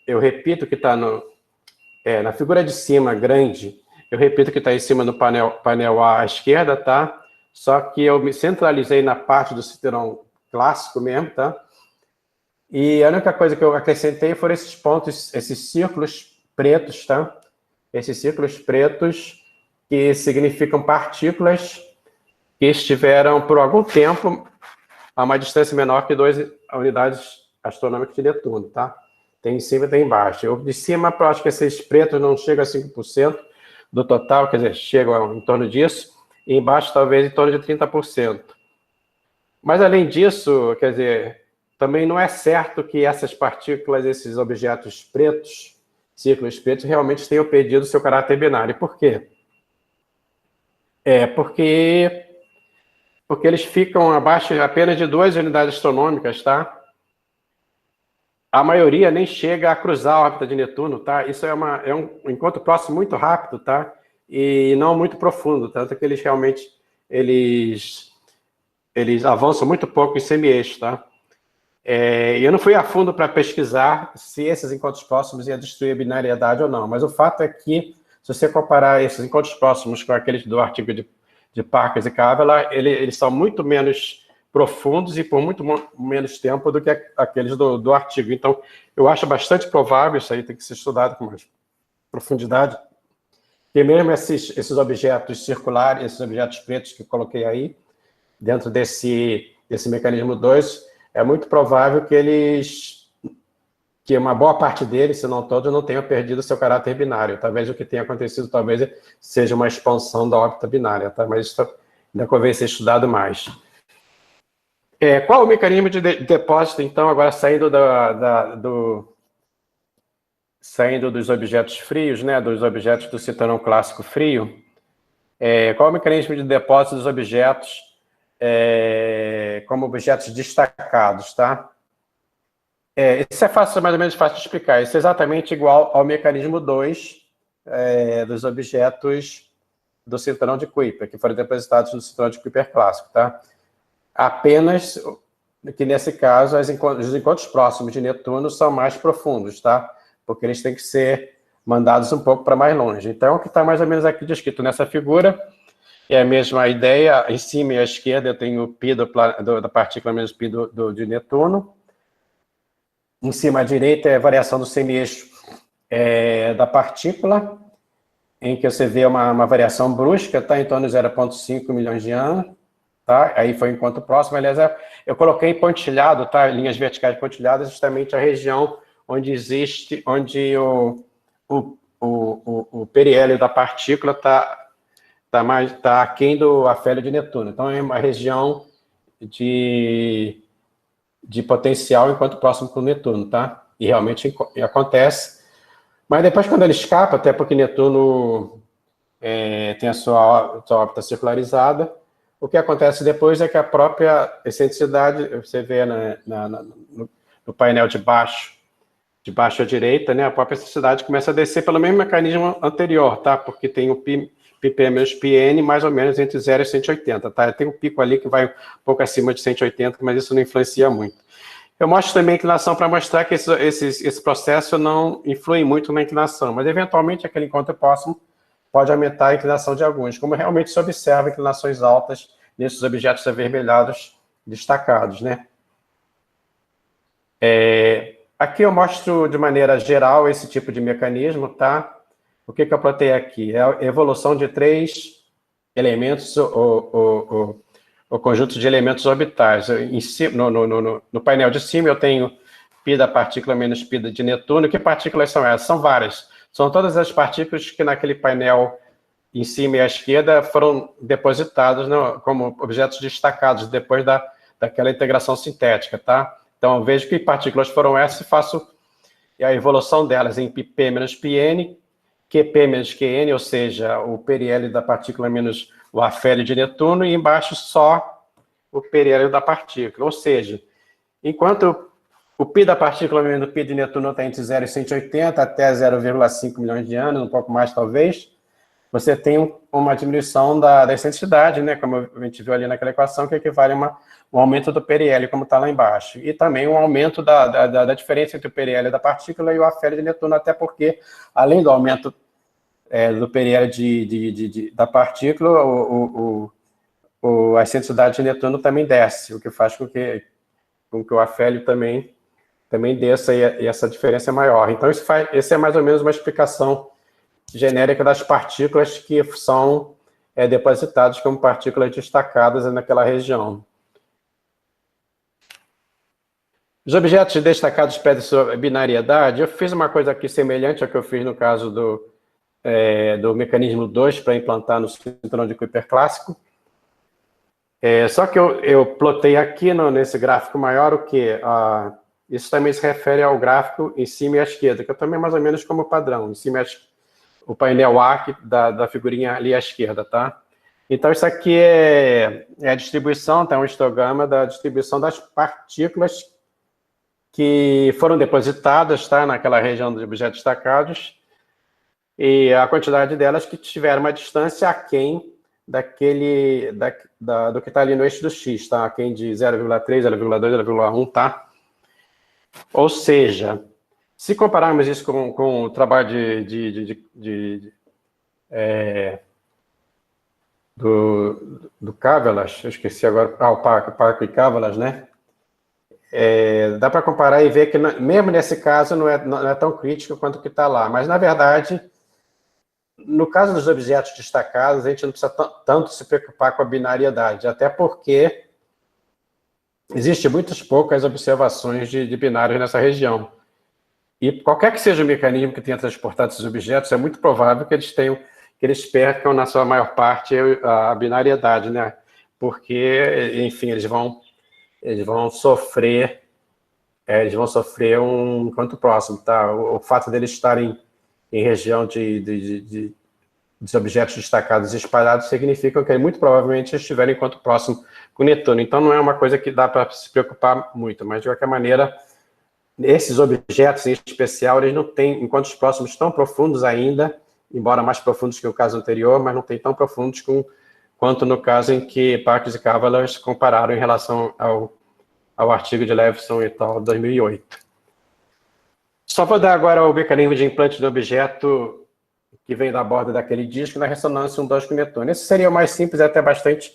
eu repito que está na figura de cima, grande, eu repito que está em cima do painel A à esquerda, tá? Só que eu me centralizei na parte do cinturão clássico mesmo, tá? E a única coisa que eu acrescentei foram esses pontos, esses círculos pretos, tá? Esses círculos pretos que significam partículas que estiveram por algum tempo a uma distância menor que 2 unidades astronômicas de Netuno, tá? Tem em cima e tem embaixo. Eu, de cima, eu acho que esses pretos não chegam a 5% do total, quer dizer, chegam em torno disso, e embaixo talvez em torno de 30%. Mas, além disso, quer dizer, também não é certo que essas partículas, esses objetos pretos, círculos pretos, realmente tenham perdido seu caráter binário. Por quê? Porque eles ficam abaixo apenas de 2 unidades astronômicas, tá? A maioria nem chega a cruzar a órbita de Netuno, tá? Isso é um encontro próximo muito rápido, tá? E não muito profundo, tanto que eles realmente eles avançam muito pouco em semi-eixo, tá? Eu não fui a fundo para pesquisar se esses encontros próximos iam destruir a binariedade ou não, mas o fato é que, se você comparar esses encontros próximos com aqueles do artigo de Parker e Cavela, eles são muito menos profundos e por muito menos tempo do que aqueles do artigo. Então, eu acho bastante provável, isso aí tem que ser estudado com mais profundidade, que mesmo esses objetos circulares, esses objetos pretos que eu coloquei aí, dentro desse mecanismo 2, é muito provável que uma boa parte deles, se não todos, não tenham perdido seu caráter binário. Talvez o que tenha acontecido, talvez, seja uma expansão da órbita binária, tá? Mas isso ainda convém ser estudado mais. Qual o mecanismo de depósito, então, agora saindo dos objetos frios, né, dos objetos do cinturão clássico frio, qual o mecanismo de depósito dos objetos como objetos destacados, tá? Isso é mais ou menos fácil de explicar. Isso é exatamente igual ao mecanismo 2 dos objetos do cinturão de Kuiper, que foram depositados no cinturão de Kuiper clássico, tá? Apenas que, nesse caso, os encontros próximos de Netuno são mais profundos, tá? Porque eles têm que ser mandados um pouco para mais longe. Então, o que está mais ou menos aqui descrito nessa figura é a mesma ideia. Em cima e à esquerda eu tenho o π da partícula menos π de Netuno. Em cima à direita é a variação do semi-eixo da partícula, em que você vê uma variação brusca, tá? Em torno de 0,5 milhões de anos. Tá? Aí foi um encontro próximo. Aliás, eu coloquei pontilhado, tá? Linhas verticais pontilhadas, justamente a região onde o periélio da partícula está aquém do afélio de Netuno. Então, é uma região de potencial enquanto próximo com Netuno, tá? E realmente acontece. Mas depois, quando ele escapa, até porque Netuno tem a sua órbita circularizada, o que acontece depois é que a própria excentricidade, você vê no painel de baixo à direita, né, a própria excentricidade começa a descer pelo mesmo mecanismo anterior, tá? Porque tem o πp menos πn mais ou menos entre 0 e 180, tá? Tem um pico ali que vai um pouco acima de 180, mas isso não influencia muito. Eu mostro também a inclinação para mostrar que esse processo não influi muito na inclinação, mas eventualmente aquele encontro próximo pode aumentar a inclinação de alguns, como realmente se observa inclinações altas nesses objetos avermelhados destacados, né? Aqui eu mostro de maneira geral esse tipo de mecanismo, tá? O que eu plotei aqui? É a evolução de 3 elementos, o conjunto de elementos orbitais. No painel de cima eu tenho π da partícula menos π de Netuno. Que partículas são essas? São várias. São todas as partículas que naquele painel em cima e à esquerda foram depositadas como objetos destacados depois daquela integração sintética, tá? Então, eu vejo que partículas foram essas e faço a evolução delas em πp menos πn, QP menos QN, ou seja, o periélio da partícula menos o afélio de Netuno, e embaixo só o periélio da partícula. Ou seja, enquanto o π da partícula menos π de Netuno está entre 0 e 180 até 0,5 milhões de anos, um pouco mais talvez, você tem uma diminuição da excentricidade, né, como a gente viu ali naquela equação, que equivale a um aumento do periélio, como está lá embaixo. E também um aumento da diferença entre o periélio da partícula e o afélio de Netuno, até porque, além do aumento do periélio da partícula, a excentricidade de Netuno também desce, o que faz com que o afélio também desça, e essa diferença é maior. Então, essa é mais ou menos uma explicação genérica das partículas que são depositadas como partículas destacadas naquela região. Os objetos destacados pedem sua binariedade. Eu fiz uma coisa aqui semelhante ao que eu fiz no caso do mecanismo 2 para implantar no cinturão de Kuiper clássico. Só que eu plotei aqui nesse gráfico maior o que? Isso também se refere ao gráfico em cima e à esquerda, que eu tomei mais ou menos como padrão. Em cima o painel A da figurinha ali à esquerda, tá? Então, isso aqui é a distribuição, tá? Um histograma da distribuição das partículas que foram depositadas, tá? Naquela região dos objetos destacados, e a quantidade delas que tiveram uma distância aquém do que está ali no eixo do X, tá? Aquém de 0,3, 0,2, 0,1, tá? Ou seja, se compararmos isso com o trabalho do Cavalas, eu esqueci agora, o Parco e Cavalas, né? Dá para comparar e ver que, mesmo nesse caso, não é tão crítico quanto o que está lá. Mas, na verdade, no caso dos objetos destacados, a gente não precisa tanto se preocupar com a binariedade, até porque existem muitas poucas observações de binários nessa região. E qualquer que seja o mecanismo que tenha transportado esses objetos, é muito provável que eles percam, na sua maior parte, a binariedade, né? Porque, enfim, eles vão sofrer um encontro próximo, tá? O fato deles estarem em região de objetos destacados e espalhados significa que muito provavelmente estiverem em encontro próximo com Netuno. Então, não é uma coisa que dá para se preocupar muito, mas, de qualquer maneira, esses objetos, em especial, eles não têm encontros próximos tão profundos ainda, embora mais profundos que o caso anterior, mas não têm tão profundos quanto no caso em que Parkes e Cavalas compararam em relação ao artigo de Levinson et al. 2008. Só vou dar agora o mecanismo de implante do objeto que vem da borda daquele disco na ressonância 1,2 com Netuno. Esse seria o mais simples e até bastante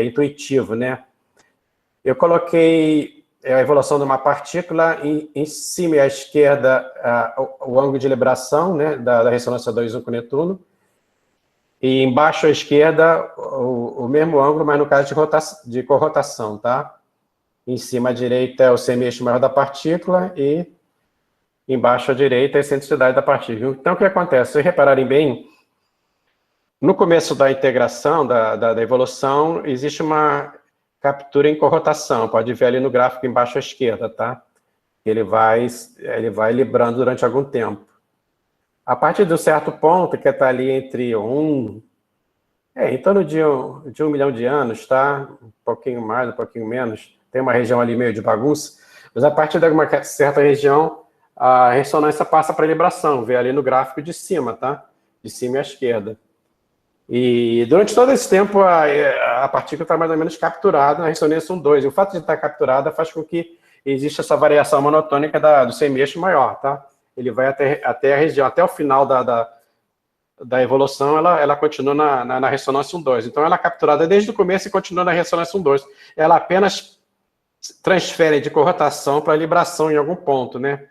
intuitivo, né? Eu coloquei a evolução de uma partícula em cima e à esquerda o ângulo de libração, né, da ressonância 2,1 com Netuno, e embaixo à esquerda o mesmo ângulo, mas no caso de corrotação, tá? Em cima à direita é o semi-eixo maior da partícula e embaixo à direita é a excentricidade da partícula. Então, o que acontece? Se repararem bem, no começo da integração, da evolução, existe uma captura em corrotação. Pode ver ali no gráfico embaixo à esquerda, tá? Ele vai librando durante algum tempo. A partir de um certo ponto, que está ali entre em torno de 1 milhão de anos, tá? Um pouquinho mais, um pouquinho menos. Tem uma região ali meio de bagunça. Mas a partir de uma certa região, a ressonância passa para a libração. Vê ali no gráfico de cima, tá? De cima à esquerda. E durante todo esse tempo, a partícula está mais ou menos capturada na ressonância 1,2. E o fato de estar capturada faz com que exista essa variação monotônica do semeixo maior, tá? Ele vai até a região, até o final da evolução, ela continua na ressonância 1,2. Então, ela é capturada desde o começo e continua na ressonância 1,2. Ela apenas transfere de corrotação para libração em algum ponto, né?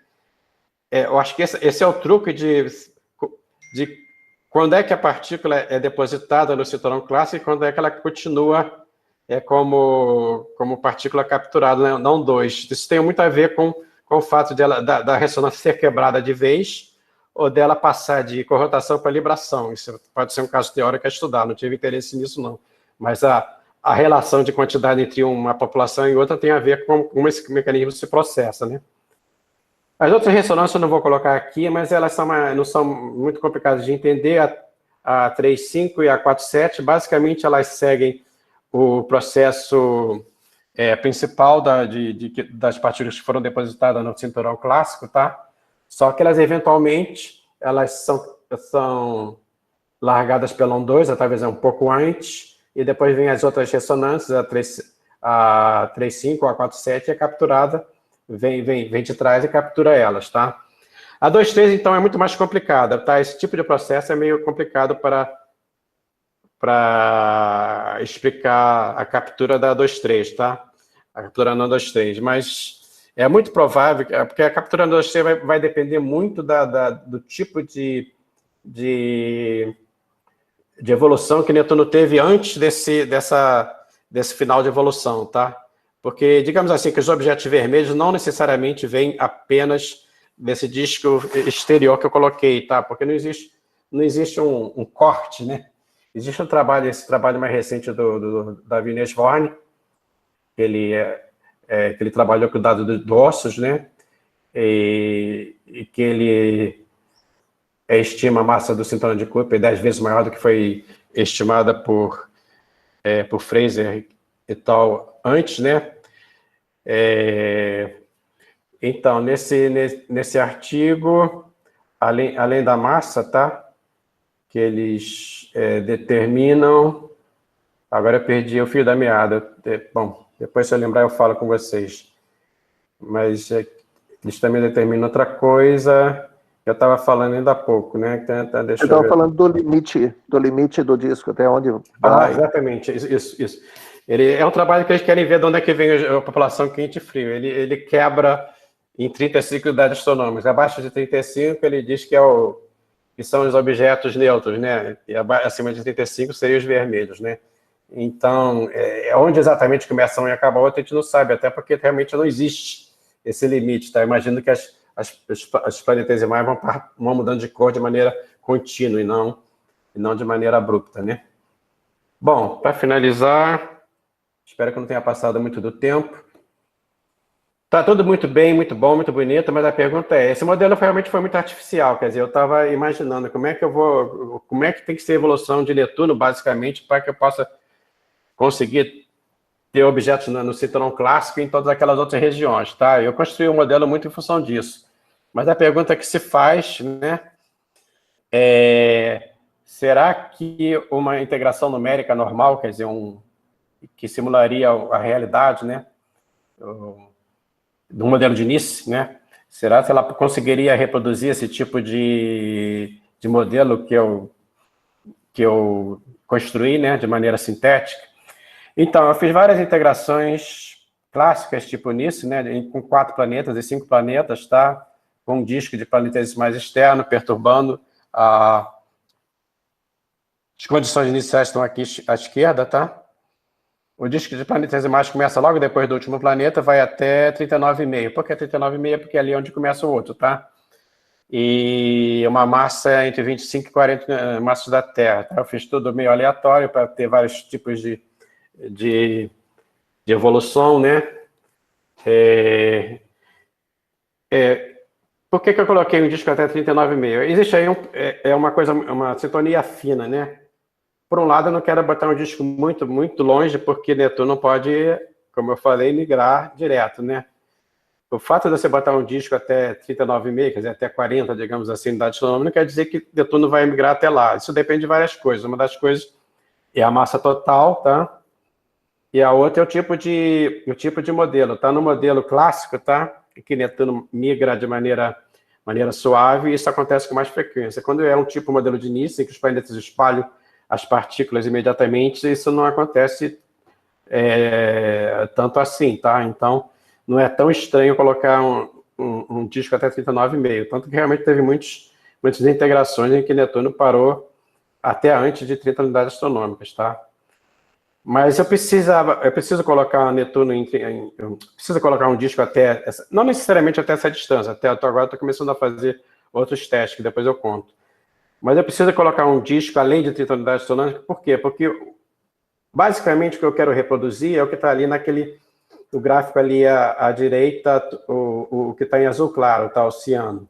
Eu acho que esse é o truque de quando é que a partícula é depositada no cinturão clássico e quando é que ela continua como partícula capturada, né? Não 2. Isso tem muito a ver com o fato da ressonância ser quebrada de vez ou dela passar de corrotação para libração. Isso pode ser um caso teórico a estudar, não tive interesse nisso, não. Mas a relação de quantidade entre uma população e outra tem a ver com como esse mecanismo se processa, né? As outras ressonâncias eu não vou colocar aqui, mas elas não são muito complicadas de entender. A 3,5 e a 4,7, basicamente, elas seguem o processo principal das partículas que foram depositadas no cinturão clássico, tá? Só que elas, eventualmente, elas são largadas pelo 1,2, talvez um pouco antes, e depois vem as outras ressonâncias, a 3,5 ou a 4,7 é capturada, vem de trás e captura elas, tá? A 2,3, então, é muito mais complicada, tá? Esse tipo de processo é meio complicado para explicar a captura da 2,3, tá? A captura na 2,3, mas é muito provável, porque a captura na 2,3 vai depender muito do tipo de evolução que Netuno teve antes desse final de evolução, tá? Porque, digamos assim, que os objetos vermelhos não necessariamente vêm apenas desse disco exterior que eu coloquei, tá? Porque não existe um corte, né? Existe esse trabalho mais recente do Davi Nesvorn, que ele trabalhou com o dado de ossos, né? E que ele estima a massa do cinturão de Kuiper 10 vezes maior do que foi estimada por Fraser e tal antes, né? Então, nesse artigo, além da massa, tá? Que eles determinam... Agora eu perdi o fio da meada. Bom, depois se eu lembrar eu falo com vocês. Mas eles também determinam outra coisa... Eu estava falando ainda há pouco, né? Então, Você estava falando do limite do disco, até onde vai. Exatamente, isso. Ele é um trabalho que eles querem ver de onde é que vem a população quente e frio. Ele quebra em 35 unidades astronômicas. Abaixo de 35, ele diz que são os objetos neutros, né? E acima de 35 seriam os vermelhos, né? Então, onde exatamente começa um e acaba outro, a gente não sabe, até porque realmente não existe esse limite, tá? Imagino que as planetesimais vão mudando de cor de maneira contínua e não de maneira abrupta, né? Bom, para finalizar, espero que não tenha passado muito do tempo. Tá tudo muito bem, muito bom, muito bonito, mas a pergunta esse modelo realmente foi muito artificial, quer dizer, eu estava imaginando como é que tem que ser a evolução de Netuno, basicamente, para que eu possa conseguir ter objetos no cinturão clássico em todas aquelas outras regiões, tá? Eu construí um modelo muito em função disso. Mas a pergunta que se faz, né, será que uma integração numérica normal, quer dizer, que simularia a realidade, né, do modelo de Nice, né, será que ela conseguiria reproduzir esse tipo de modelo que eu construí, né, de maneira sintética? Então, eu fiz várias integrações clássicas, tipo Nice, né, com 4 planetas e 5 planetas, tá? Com um disco de planetesimais externo, perturbando as condições iniciais estão aqui à esquerda, tá? O disco de planetesimais começa logo depois do último planeta, vai até 39,5. Por que 39,5? Porque é ali onde começa o outro, tá? E uma massa entre 25 e 40 massas da Terra, tá? Eu fiz tudo meio aleatório para ter vários tipos de evolução, né? Por que eu coloquei um disco até 39,5? Existe aí uma sintonia fina, né? Por um lado, eu não quero botar um disco muito, muito longe, porque Netuno pode, como eu falei, migrar direto, né? o fato de você botar um disco até 39,5, quer dizer, até 40, digamos assim, unidade astronômica, não quer dizer que Netuno vai migrar até lá. Isso depende de várias coisas. Uma das coisas é a massa total, tá? E a outra é o tipo de modelo, tá? No modelo clássico, tá? Que Netuno migra de maneira suave, e isso acontece com mais frequência. Quando é um tipo modelo de início, em que os planetas espalham as partículas imediatamente, isso não acontece tanto assim, tá? Então, não é tão estranho colocar um disco até 39,5, tanto que realmente teve muitas integrações em que Netuno parou até antes de 30 unidades astronômicas, tá? Mas eu preciso colocar Netuno preciso colocar um disco até não necessariamente até essa distância, até agora estou começando a fazer outros testes, que depois eu conto. Mas eu preciso colocar um disco além de 30 unidades astronômicas, por quê? Porque basicamente o que eu quero reproduzir é o que está ali no gráfico ali à direita, o que está em azul claro, tá? O ciano.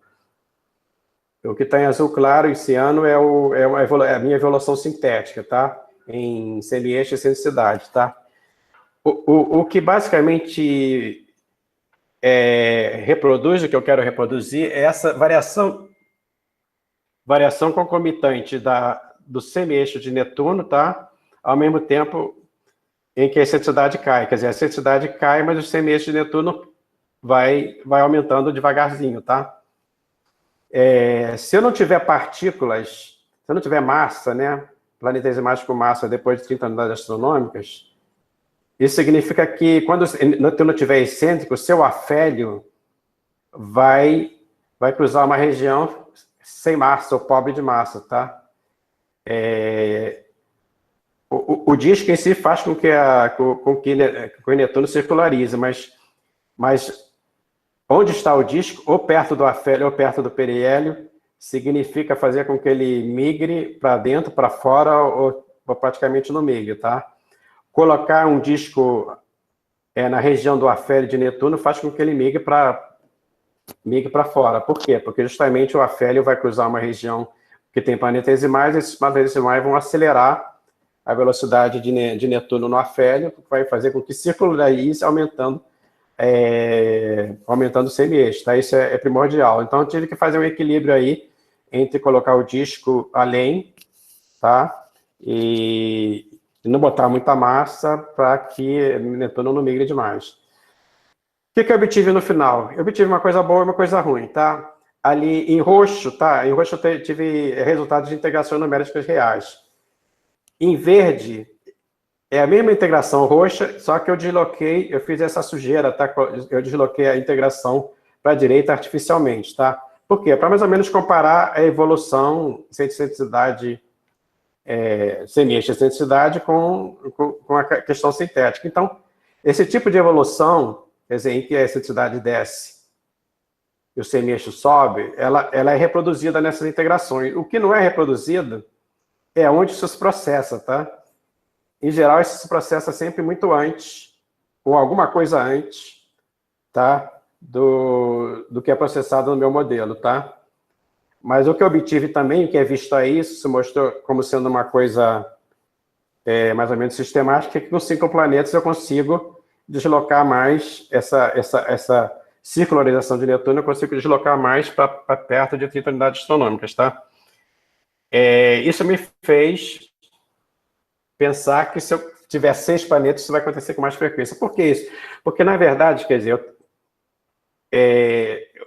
O que está em azul claro e ciano é a minha evolução sintética, tá? Em semi-eixo e excentricidade, tá? O que basicamente reproduz o que eu quero reproduzir é essa variação concomitante do semi-eixo de Netuno, tá? Ao mesmo tempo em que a excentricidade cai. Quer dizer, a excentricidade cai, mas o semi-eixo de Netuno vai aumentando devagarzinho, tá? Se eu não tiver partículas, se eu não tiver massa, né? Planetesimais com massa depois de 30 unidades astronômicas, isso significa que quando Netuno estiver excêntrico, o seu afélio vai cruzar uma região sem massa, ou pobre de massa, tá? O disco em si faz com que o Netuno circularize, mas onde está o disco, ou perto do afélio ou perto do periélio, significa fazer com que ele migre para dentro, para fora, ou praticamente no meio, tá? Colocar um disco na região do afélio de Netuno faz com que ele migre para fora. Por quê? Porque justamente o afélio vai cruzar uma região que tem planetesimais, e esses planetesimais vão acelerar a velocidade de Netuno no afélio, que vai fazer com que circularize aumentando o semi-eixo, tá? Isso é primordial. Então, eu tive que fazer um equilíbrio aí entre colocar o disco além, tá? E não botar muita massa para que Netuno não migre demais. O que eu obtive no final? Eu obtive uma coisa boa e uma coisa ruim, tá? Ali em roxo, tá? Em roxo eu tive resultados de integrações numéricas reais. Em verde, é a mesma integração roxa, só que eu fiz essa sujeira, tá? Eu desloquei a integração para a direita artificialmente, tá? Por quê? Para mais ou menos comparar a evolução sem excentricidade, semi-eixo excentricidade com a questão sintética. Então, esse tipo de evolução, quer dizer, em que a excentricidade desce e o semi-eixo sobe, ela é reproduzida nessas integrações. O que não é reproduzido é onde isso se processa, tá? Em geral, isso se processa sempre muito antes, ou alguma coisa antes, tá? Do que é processado no meu modelo, tá? Mas o que eu obtive também, o que é visto aí, isso se mostrou como sendo uma coisa mais ou menos sistemática, que com 5 planetas eu consigo deslocar mais essa circularização de Netuno, eu consigo deslocar mais para perto de 30 unidades astronômicas, tá? Isso me fez pensar que se eu tiver 6 planetas, isso vai acontecer com mais frequência. Por que isso? Porque, na verdade, quer dizer,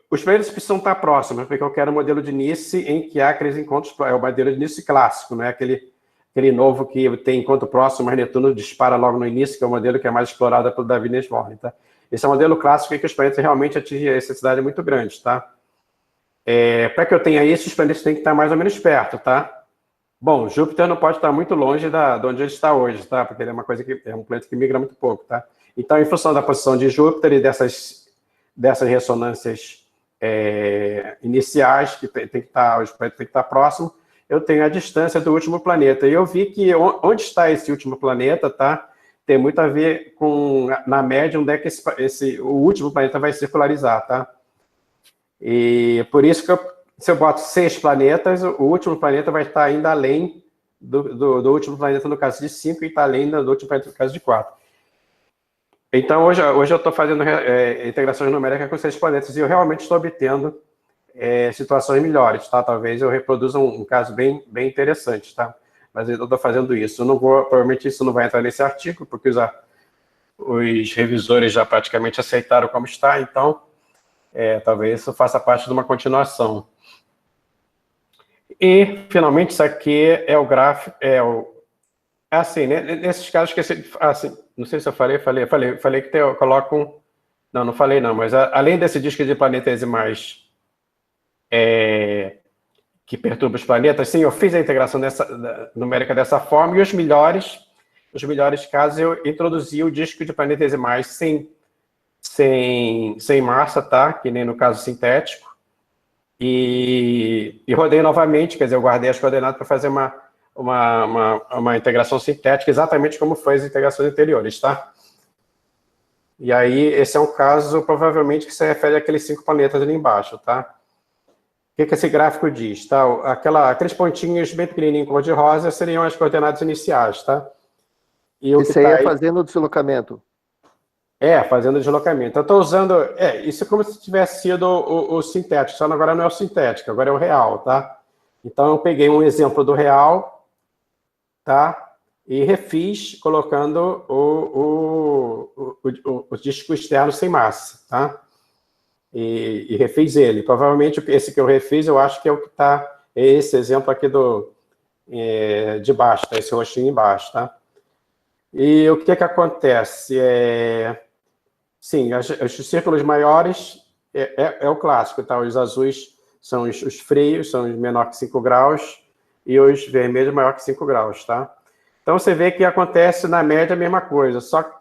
os planetas precisam estar próximos, porque eu quero um modelo de Nice em que há aqueles encontros, é o modelo de Nice clássico, não é aquele novo que tem encontro próximo, mas Netuno dispara logo no início, que é o modelo que é mais explorado pelo David Nesborn, tá? Esse é o modelo clássico em que os planetas realmente atingem a necessidade muito grande, tá? Para que eu tenha isso, os planetas têm que estar mais ou menos perto, tá? Bom, Júpiter não pode estar muito longe de onde ele está hoje, tá? Porque ele é um planeta que migra muito pouco, tá? Então, em função da posição de Júpiter e dessas ressonâncias iniciais, que os planetas têm que estar próximos, eu tenho a distância do último planeta. E eu vi que onde está esse último planeta, tá? Tem muito a ver com, na média, onde é que o último planeta vai circularizar, tá? E por isso que se eu boto 6 planetas, o último planeta vai estar ainda além do último planeta no caso de 5 e está além do último planeta no caso de 4. Então, hoje eu estou fazendo integrações numéricas com 6 planetas e eu realmente estou obtendo situações melhores, tá? Talvez eu reproduza um caso bem interessante, tá? Mas eu estou fazendo isso. Eu não vou, provavelmente isso não vai entrar nesse artigo, porque os revisores já praticamente aceitaram como está, então talvez isso faça parte de uma continuação. E, finalmente, isso aqui é o gráfico, assim, né, nesses casos, assim, não sei se eu falei que eu coloco não falei não, mas além desse disco de planetesimais que perturba os planetas, sim, eu fiz a integração numérica dessa forma, e os melhores casos eu introduzi o disco de planetesimais sem massa, tá? Que nem no caso sintético, e rodei novamente, quer dizer, eu guardei as coordenadas para fazer uma integração sintética, exatamente como foi as integrações anteriores, tá? E aí, esse é um caso, provavelmente, que se refere àqueles 5 planetas ali embaixo, tá? O que esse gráfico diz, tá? Aqueles pontinhos bem pequenininhos cor-de-rosa seriam as coordenadas iniciais, tá? E o que isso aí é fazendo o deslocamento. Fazendo o deslocamento. Eu estou usando... isso é como se tivesse sido o sintético, só agora não é o sintético, agora é o real, tá? Então, eu peguei um exemplo do real, tá? E refiz colocando o disco externo sem massa, tá? E refiz ele. Provavelmente esse que eu refiz, eu acho que é o que está... esse exemplo aqui de baixo, tá? Esse rostinho embaixo, tá? E o que acontece? Sim, os círculos maiores é o clássico, tá? Os azuis são os frios, são os menor que 5 graus, e os vermelhos maior que 5 graus, tá? Então, você vê que acontece, na média, a mesma coisa, só que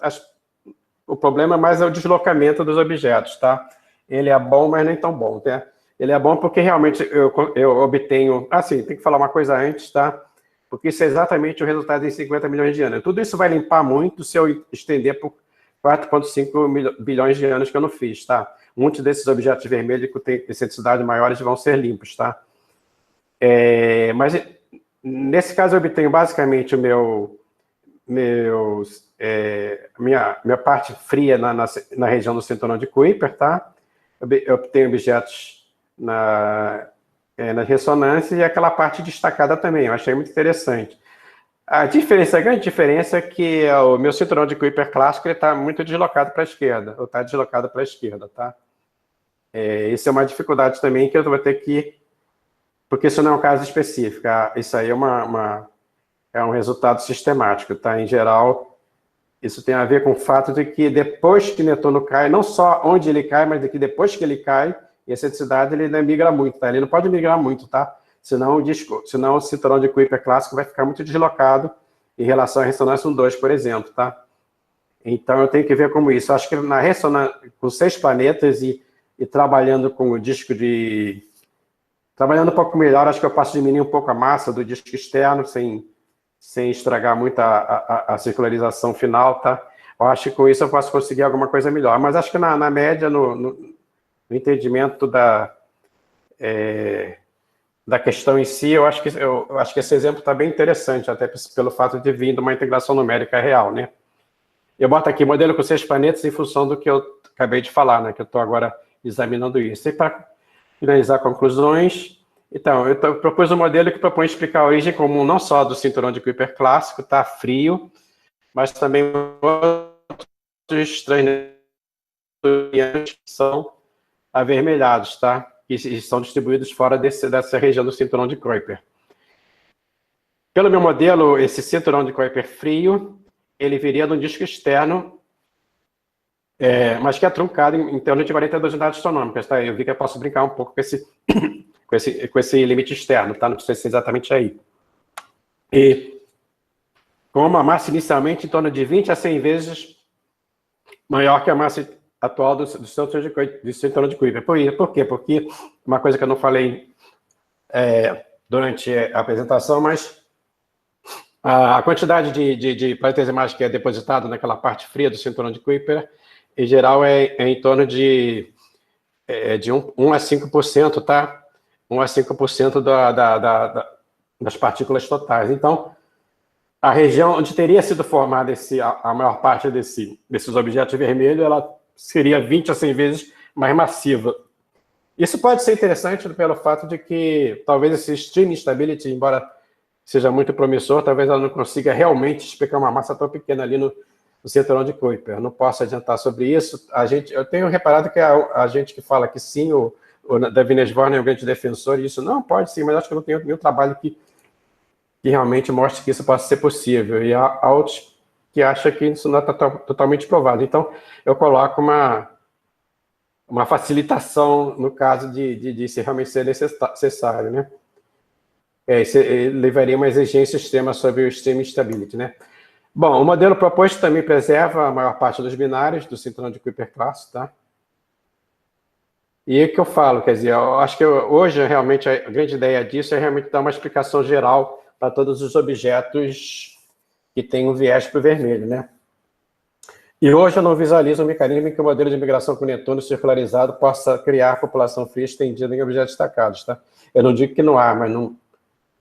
o problema mais é o deslocamento dos objetos, tá? Ele é bom, mas nem tão bom, tá? Ele é bom porque, realmente, eu obtenho... sim, tem que falar uma coisa antes, tá? Porque isso é exatamente o resultado em 50 milhões de anos. Tudo isso vai limpar muito se eu estender por 4,5 bilhões de anos que eu não fiz, tá? Muitos desses objetos vermelhos que têm excentricidades maiores vão ser limpos, tá? Mas, nesse caso, eu obtenho basicamente minha parte fria na região do cinturão de Kuiper, tá? Eu obtenho objetos nas ressonâncias e aquela parte destacada também, eu achei muito interessante. A grande diferença é que o meu cinturão de Kuiper clássico está muito deslocado para a esquerda, ou está deslocado para a esquerda, tá? Isso é uma dificuldade também que eu vou ter que... porque isso não é um caso específico, isso aí é um resultado sistemático, tá? Em geral, isso tem a ver com o fato de que depois que Netuno cai, não só onde ele cai, mas de que depois que ele cai, e a excentricidade ele não migra muito, tá? Ele não pode migrar muito, tá? Senão o cinturão de Kuiper clássico vai ficar muito deslocado em relação à ressonância 1,2, por exemplo, tá? Então, eu tenho que ver como isso. Eu acho que na ressonância, com 6 planetas e trabalhando com o disco trabalhando um pouco melhor, acho que eu posso diminuir um pouco a massa do disco externo, sem estragar muito a circularização final, tá? Eu acho que com isso eu posso conseguir alguma coisa melhor. Mas acho que na média, no entendimento da questão em si, eu acho que esse exemplo está bem interessante, até pelo fato de vir de uma integração numérica real, né? Eu boto aqui modelo com 6 planetas em função do que eu acabei de falar, né? Que eu estou agora examinando isso. E para finalizar conclusões, então, eu propus um modelo que propõe explicar a origem comum não só do cinturão de Kuiper clássico, tá? Frio, mas também outros transneutonianos que são avermelhados, tá? Que são distribuídos fora dessa região do cinturão de Kuiper. Pelo meu modelo, esse cinturão de Kuiper frio, ele viria de um disco externo, mas que é truncado em torno de 42 unidades astronômicas, tá? Eu vi que eu posso brincar um pouco com esse limite externo, tá? Não precisa ser exatamente aí. E com uma massa inicialmente em torno de 20 a 100 vezes maior que a massa atual do cinturão de Kuiper. Por quê? Porque uma coisa que eu não falei durante a apresentação, mas a quantidade de planetesimais que é depositado naquela parte fria do cinturão de Kuiper, em geral, é em torno de 1 a 5%, tá? 1 a 5% das partículas totais. Então, a região onde teria sido formada a maior parte desses objetos vermelhos, ela seria 20 a 100 vezes mais massiva. Isso pode ser interessante pelo fato de que talvez esse stream instability, embora seja muito promissor, talvez ela não consiga realmente explicar uma massa tão pequena ali no cinturão de Kuiper. Não posso adiantar sobre isso. Eu tenho reparado que a gente que fala que sim, o Davi Nesvorn é um grande defensor, e isso não pode sim, mas acho que não tem nenhum trabalho que realmente mostre que isso possa ser possível. E há outros que acham que isso não está totalmente provado. Então, eu coloco uma facilitação no caso de se realmente ser necessário, né? Isso levaria uma exigência extrema sobre o stream instability, né? Bom, o modelo proposto também preserva a maior parte dos binários do cinturão de Kuiper clássico, tá? E o que eu falo, quer dizer, eu acho que hoje realmente a grande ideia disso é realmente dar uma explicação geral para todos os objetos que têm um viés para o vermelho, né? E hoje eu não visualizo um mecanismo em que o modelo de migração com Netuno circularizado possa criar população fria estendida em objetos destacados, tá? Eu não digo que não há, mas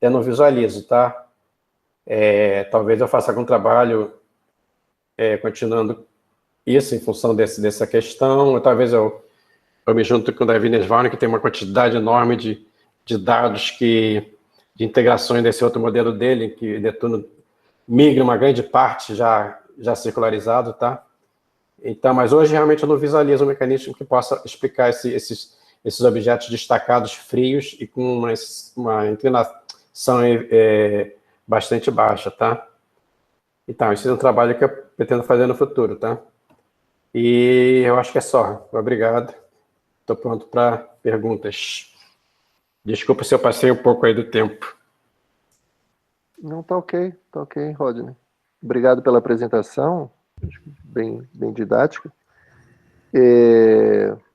eu não visualizo, tá? Talvez eu faça algum trabalho continuando isso em função dessa questão, ou talvez eu me junto com o Davi Nesvorn, que tem uma quantidade enorme de dados de integrações desse outro modelo dele, que Netuno migra uma grande parte já circularizado, tá? Então, mas hoje realmente eu não visualizo um mecanismo que possa explicar esses objetos destacados frios e com uma inclinação bastante baixa, tá? Então, esse é um trabalho que eu pretendo fazer no futuro, tá? E eu acho que é só. Obrigado. Estou pronto para perguntas. Desculpa se eu passei um pouco aí do tempo. Não, tá ok, Rodney. Obrigado pela apresentação, bem didática.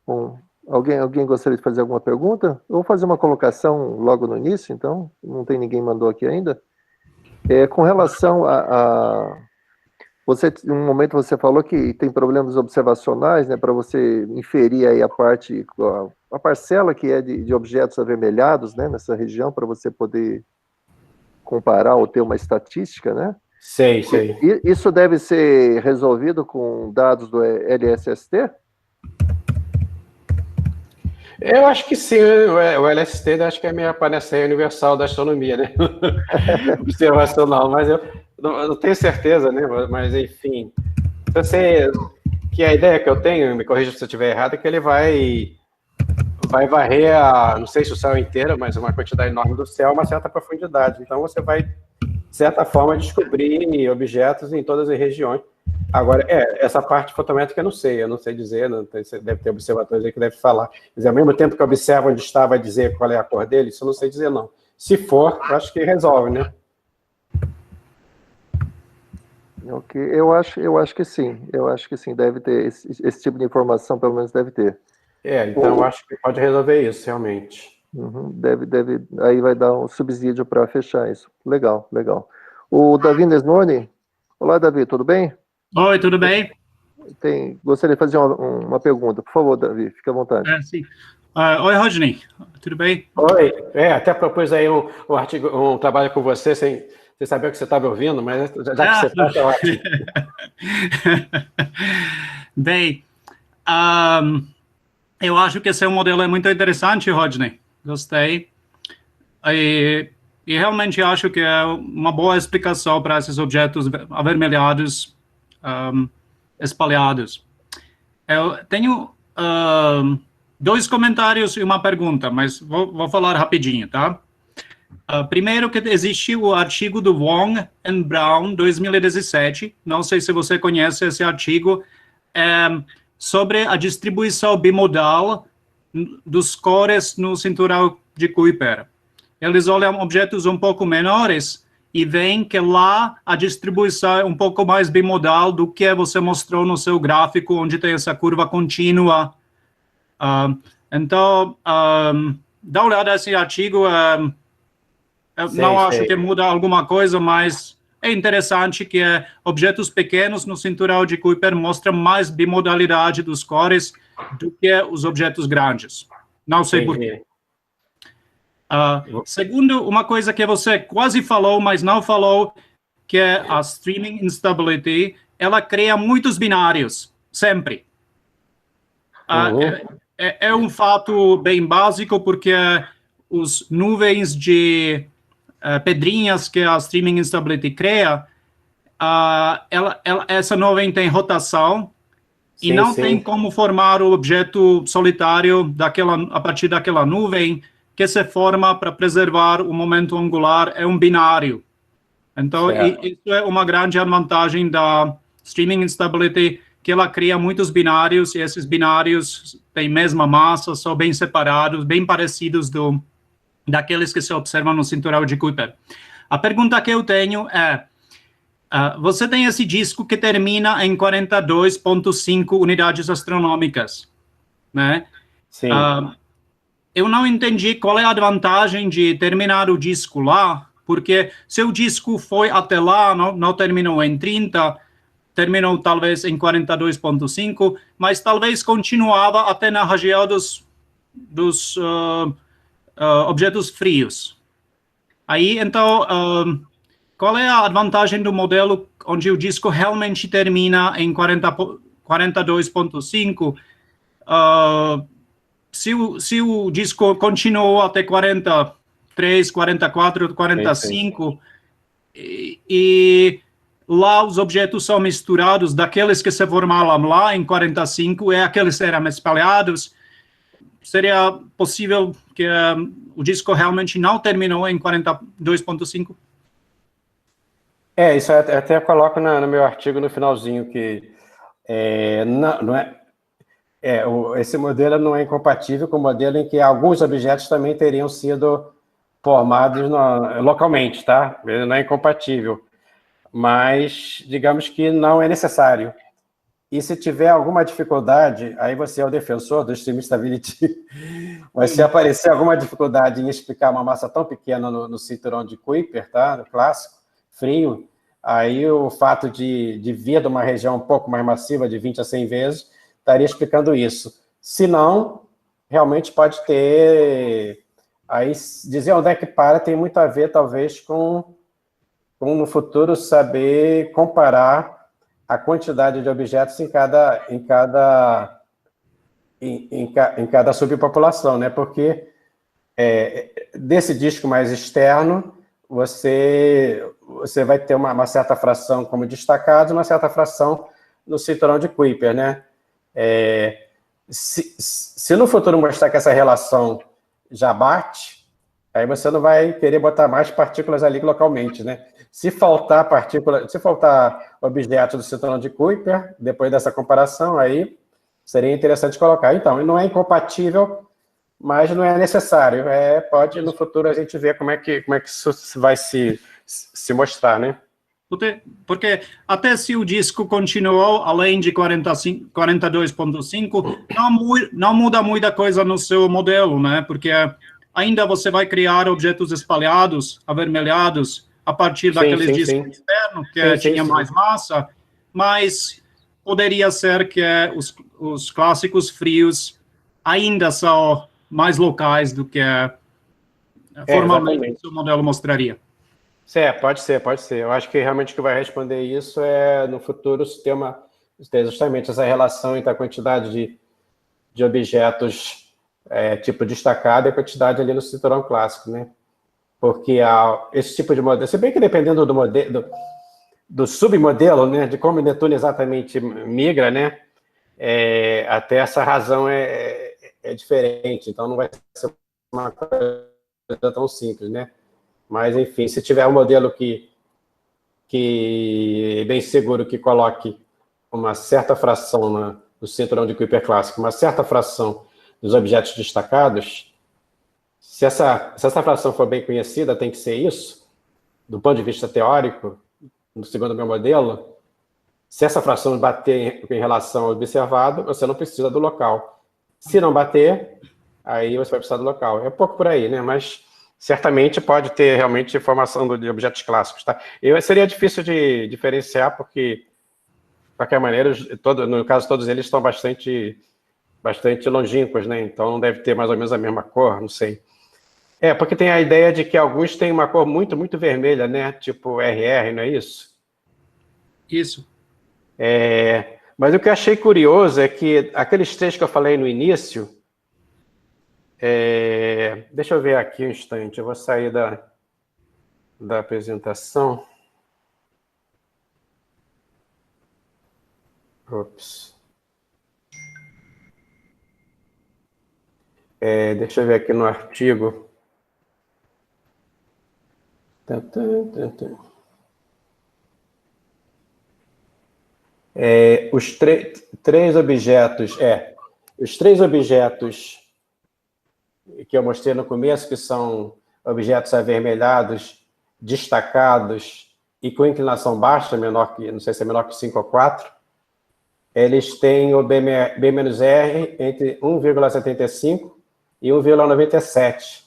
Bom, alguém gostaria de fazer alguma pergunta? Eu vou fazer uma colocação logo no início, então, não tem ninguém mandou aqui ainda. Com relação você, em um momento você falou que tem problemas observacionais, né, para você inferir aí a parcela que é de objetos avermelhados, né, nessa região, para você poder comparar ou ter uma estatística, né? Sei. Isso deve ser resolvido com dados do LSST? Eu acho que sim, o LST acho que é a minha panaceia universal da astronomia, né? Observacional, mas eu não tenho certeza, né? Mas, enfim, que a ideia que eu tenho, me corrija se eu estiver errado, é que ele vai varrer, não sei se o céu inteiro, mas uma quantidade enorme do céu, uma certa profundidade. Então, você vai, de certa forma, descobrir objetos em todas as regiões. Agora, essa parte fotométrica eu não sei dizer, deve ter observatórios aí que deve falar. Quer dizer, ao mesmo tempo que observa onde está, vai dizer qual é a cor dele, isso eu não sei dizer, não. Se for, eu acho que resolve, né? Ok, eu acho que sim, deve ter, esse tipo de informação pelo menos deve ter. Então eu acho que pode resolver isso, realmente. Deve, aí vai dar um subsídio para fechar isso. Legal. O Davi Nesvorn, olá Davi, tudo bem? Oi, tudo bem? Gostaria de fazer uma pergunta, por favor, Davi, fique à vontade. Sim. Oi, Rodney, tudo bem? Oi, até propus aí um artigo, um trabalho com você, sem saber o que você estava ouvindo, mas já que você está, tá ótimo. Bem, eu acho que esse modelo é muito interessante, Rodney, gostei. E realmente acho que é uma boa explicação para esses objetos avermelhados espalhados. Eu tenho dois comentários e uma pergunta, mas vou falar rapidinho, tá? Primeiro que existiu o artigo do Wong and Brown, 2017, não sei se você conhece esse artigo, sobre a distribuição bimodal dos cores no cinturão de Kuiper. Eles olham objetos um pouco menores e veem que lá a distribuição é um pouco mais bimodal do que você mostrou no seu gráfico, onde tem essa curva contínua. Então, dá uma olhada nesse artigo. Eu acho que muda alguma coisa, mas é interessante que objetos pequenos no cinturão de Kuiper mostram mais bimodalidade dos cores do que os objetos grandes. Não sei por quê. Segundo, uma coisa que você quase falou, mas não falou, que a streaming instability, ela cria muitos binários, sempre. É um fato bem básico, porque os nuvens de pedrinhas que a streaming instability cria, essa nuvem tem rotação, e não tem como formar o objeto solitário a partir daquela nuvem que se forma para preservar o momento angular, é um binário. Então, isso é uma grande vantagem da streaming instability, que ela cria muitos binários, e esses binários têm mesma massa, são bem separados, bem parecidos daqueles que se observam no cinturão de Kuiper. A pergunta que eu tenho é, você tem esse disco que termina em 42,5 unidades astronômicas, né? Sim. Eu não entendi qual é a vantagem de terminar o disco lá, porque se o disco foi até lá, não terminou em 30, terminou talvez em 42,5, mas talvez continuava até na região dos objetos frios. Aí, então, qual é a vantagem do modelo onde o disco realmente termina em 42,5? Se o disco continuou até 43, 44, 45, e lá os objetos são misturados, daqueles que se formaram lá em 45 e aqueles eram espalhados, seria possível que o disco realmente não terminou em 42,5? Isso eu até coloco no meu artigo no finalzinho, que esse modelo não é incompatível com o modelo em que alguns objetos também teriam sido formados localmente, tá? Ele não é incompatível, mas digamos que não é necessário. E se tiver alguma dificuldade, aí você é o defensor do Stream Stability, mas se aparecer alguma dificuldade em explicar uma massa tão pequena no cinturão de Kuiper, tá? No clássico, frio, aí o fato de vir de uma região um pouco mais massiva, de 20 a 100 vezes, estaria explicando isso. Se não, realmente pode ter... Aí, dizer onde é que para tem muito a ver, talvez, com no futuro saber comparar a quantidade de objetos em cada subpopulação, né? Porque desse disco mais externo, você vai ter uma certa fração como destacado, uma certa fração no cinturão de Kuiper, né? Se no futuro mostrar que essa relação já bate, aí você não vai querer botar mais partículas ali localmente, né? Se faltar objetos do cinturão de Kuiper, depois dessa comparação, aí seria interessante colocar. Então, não é incompatível, mas não é necessário. Pode, no futuro, a gente ver como é que isso vai se mostrar, né? Porque até se o disco continuou além de 42,5, não muda muita coisa no seu modelo, né? Porque ainda você vai criar objetos espalhados, avermelhados, a partir daqueles discos externos, que tinha mais massa, mas poderia ser que os clássicos frios ainda são mais locais do que formalmente o seu modelo mostraria. Pode ser. Eu acho que realmente o que vai responder isso é, no futuro, ter justamente essa relação entre a quantidade de objetos tipo destacado e a quantidade ali no cinturão clássico, né? Porque esse tipo de modelo, se bem que dependendo do submodelo, né, de como o Netuno exatamente migra, né, até essa razão é diferente, então não vai ser uma coisa tão simples, né? Mas, enfim, se tiver um modelo que é bem seguro, que coloque uma certa fração no cinturão de Kuiper clássico, uma certa fração dos objetos destacados, se essa fração for bem conhecida, tem que ser isso, do ponto de vista teórico, segundo o meu modelo, se essa fração bater em relação ao observado, você não precisa do local. Se não bater, aí você vai precisar do local. É um pouco por aí, né? Mas certamente pode ter realmente formação de objetos clássicos, tá? Seria difícil de diferenciar, porque, de qualquer maneira, no caso, todos eles estão bastante longínquos, né? Então, não deve ter mais ou menos a mesma cor, não sei. Porque tem a ideia de que alguns têm uma cor muito, muito vermelha, né? Tipo RR, não é isso? Isso. Mas o que eu achei curioso é que aqueles três que eu falei no início, deixa eu ver aqui um instante, eu vou sair da apresentação. Ops. Deixa eu ver aqui no artigo. Os três objetos, os três objetos que eu mostrei no começo, que são objetos avermelhados, destacados e com inclinação baixa, menor que, não sei se é menor que 5 ou 4, eles têm o B-R entre 1,75 e 1,97.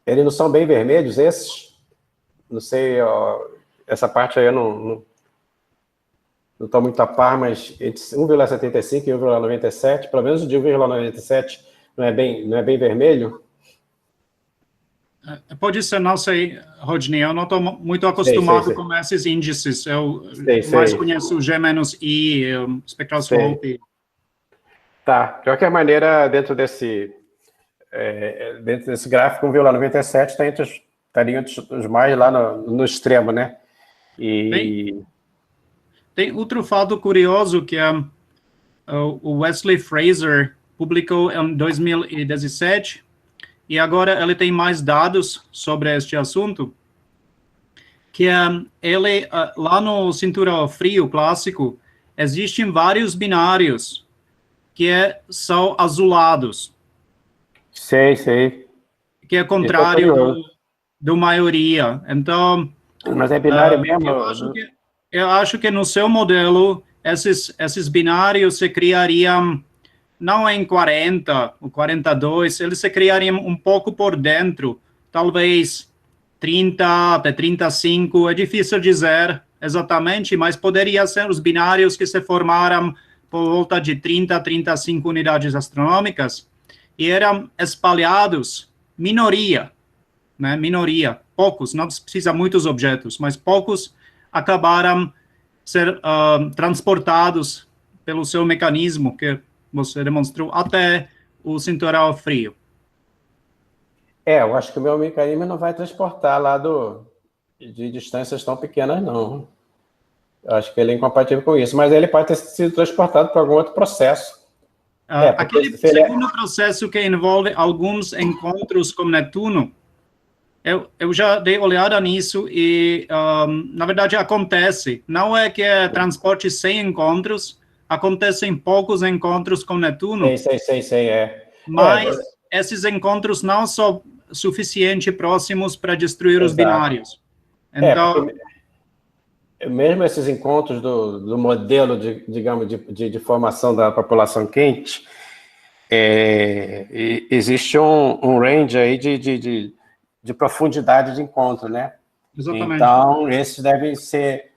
Eles não são bem vermelhos, esses? Não sei, essa parte aí eu não estou muito a par, mas entre 1,75 e 1,97, pelo menos de 1,97 não é bem vermelho? Pode ser, não sei, Rodney, eu não estou muito acostumado sei. com esses índices. Eu Sei. mais conheço o G-I, Spectral Slope. Tá, de qualquer maneira, dentro desse gráfico, 1,97 estaria entre os mais lá no extremo, né? Tem outro fato curioso que o Wesley Fraser publicou em 2017, e agora ele tem mais dados sobre este assunto, que ele, lá no cinturão frio clássico, existem vários binários que são azulados. Sei. Que é contrário do maioria. Então, mas é binário mesmo? Eu acho que no seu modelo, esses binários se criariam não em 40 ou 42, eles se criariam um pouco por dentro, talvez 30 até 35, é difícil dizer exatamente, mas poderia ser os binários que se formaram por volta de 30 a 35 unidades astronômicas e eram espalhados, minoria, poucos, não precisa muitos objetos, mas poucos acabaram ser transportados pelo seu mecanismo que você demonstrou até o cinturão frio. Eu acho que o meu mecanismo não vai transportar lá de distâncias tão pequenas, não. Eu acho que ele é incompatível com isso, mas ele pode ter sido transportado por algum outro processo. Aquele segundo processo que envolve alguns encontros com Netuno, eu já dei olhada nisso e, na verdade, acontece. Não é que é transporte sem encontros, acontecem poucos encontros com Netuno. Sei. Mas esses encontros não são suficientemente próximos para destruir os binários. Então, mesmo esses encontros do modelo, digamos, de formação da população quente, existe um range aí de profundidade de encontro, né? Exatamente. Então, esses devem ser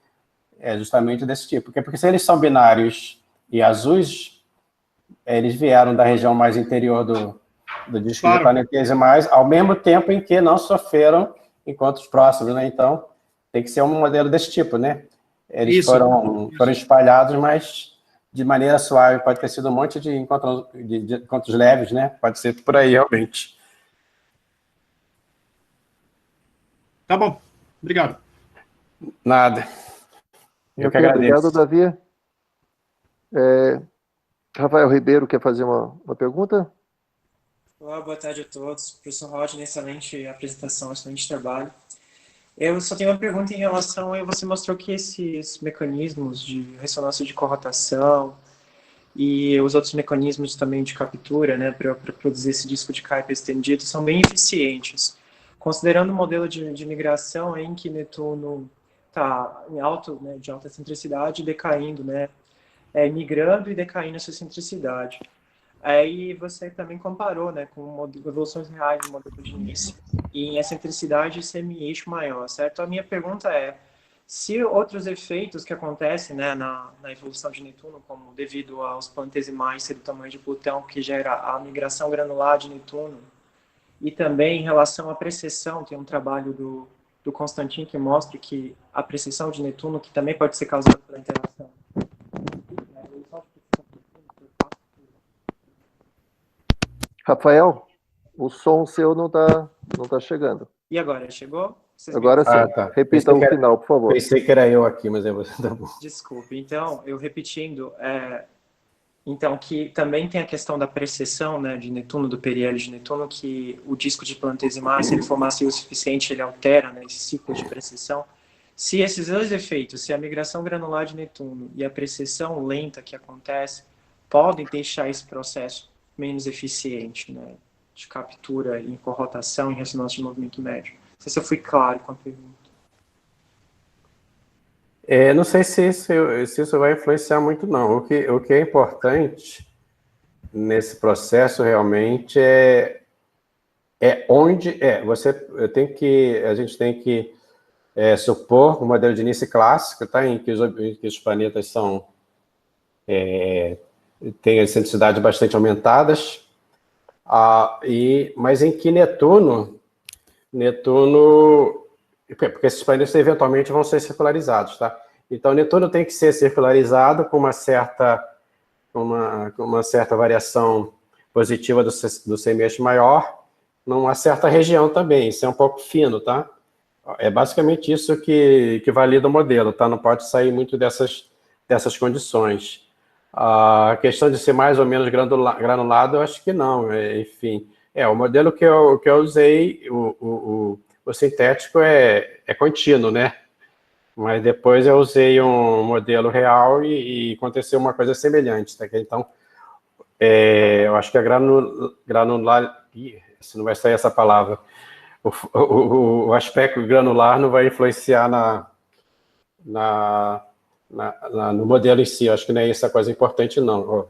justamente desse tipo. Porque se eles são binários e azuis, eles vieram da região mais interior do disco do planetesimais, ao mesmo tempo em que não sofreram encontros próximos, né? Então, tem que ser um modelo desse tipo, né? Eles foram espalhados, mas de maneira suave. Pode ter sido um monte de encontros leves, né? Pode ser por aí, realmente. Tá bom. Obrigado. Nada. Eu que agradeço. Obrigado, Davi. Rafael Ribeiro quer fazer uma pergunta? Olá, boa tarde a todos. Professor Rodney, excelente apresentação, excelente trabalho. Eu só tenho uma pergunta em relação a você mostrou que esses mecanismos de ressonância de corrotação e os outros mecanismos também de captura, né, para produzir esse disco de Kuiper estendido são bem eficientes. Considerando o modelo de migração em que Netuno está em de alta centricidade, decaindo, né, migrando e decaindo essa centricidade. Aí você também comparou, né, com evoluções reais do modelo de início e em excentricidade semi-eixo maior, certo? A minha pergunta é, se outros efeitos que acontecem, né, na evolução de Netuno, como devido aos planetesimais ser do tamanho de Plutão, que gera a migração granular de Netuno, E também em relação à precessão, tem um trabalho do Constantin que mostra que a precessão de Netuno, que também pode ser causada pela interação. Rafael, o som seu não tá chegando. E agora, chegou? Vocês Agora sim. Tá. Repita o final, por favor. Pensei que era eu aqui, mas é você. Tá bom. Desculpe. Então, eu repetindo, então, que também tem a questão da precessão, né, de Netuno, do periélio de Netuno, que o disco de planetesimar, se ele for macio o suficiente, ele altera, né, esse ciclo de precessão. Se esses dois efeitos, se a migração granular de Netuno e a precessão lenta que acontece, podem deixar esse processo menos eficiente, né, de captura em corrotação e ressonância de movimento médio. Não sei se eu fui claro com a pergunta. Não sei se isso vai influenciar muito, não. O que é importante nesse processo realmente onde a gente tem que supor um modelo de início clássico, tá, em que os planetas têm as densidades bastante aumentadas, mas em que Netuno, porque esses planetas eventualmente vão ser circularizados, tá? Então, Netuno tem que ser circularizado com uma certa variação positiva do semestre maior, numa certa região também. Isso é um pouco fino, tá? É basicamente isso que valida o modelo, tá? Não pode sair muito dessas condições. A questão de ser mais ou menos granulado, eu acho que não. Enfim, o modelo que eu usei, o sintético é contínuo, né? Mas depois eu usei um modelo real e aconteceu uma coisa semelhante, tá? Então, eu acho que a granular... se não vai sair essa palavra. O aspecto granular não vai influenciar no modelo em si. Eu acho que não é essa coisa importante, não.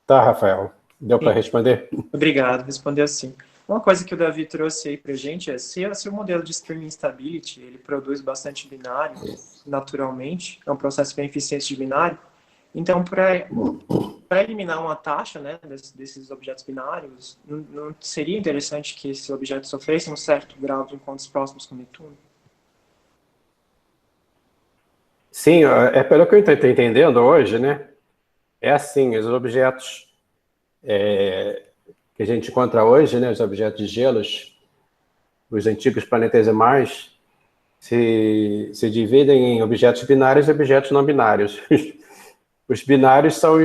Tá, Rafael? Deu para responder? Obrigado, respondeu sim. Uma coisa que o Davi trouxe aí para a gente é se o modelo de streaming stability ele produz bastante binário naturalmente, é um processo bem eficiente de binário, então para eliminar uma taxa, né, desses objetos binários, não seria interessante que esses objetos sofressem um certo grau de encontros próximos com Netuno? Sim, pelo que eu estou entendendo hoje, né, é assim, os objetos que a gente encontra hoje, né, os objetos de gelos, os antigos planetesimais, se dividem em objetos binários e objetos não binários. Os binários são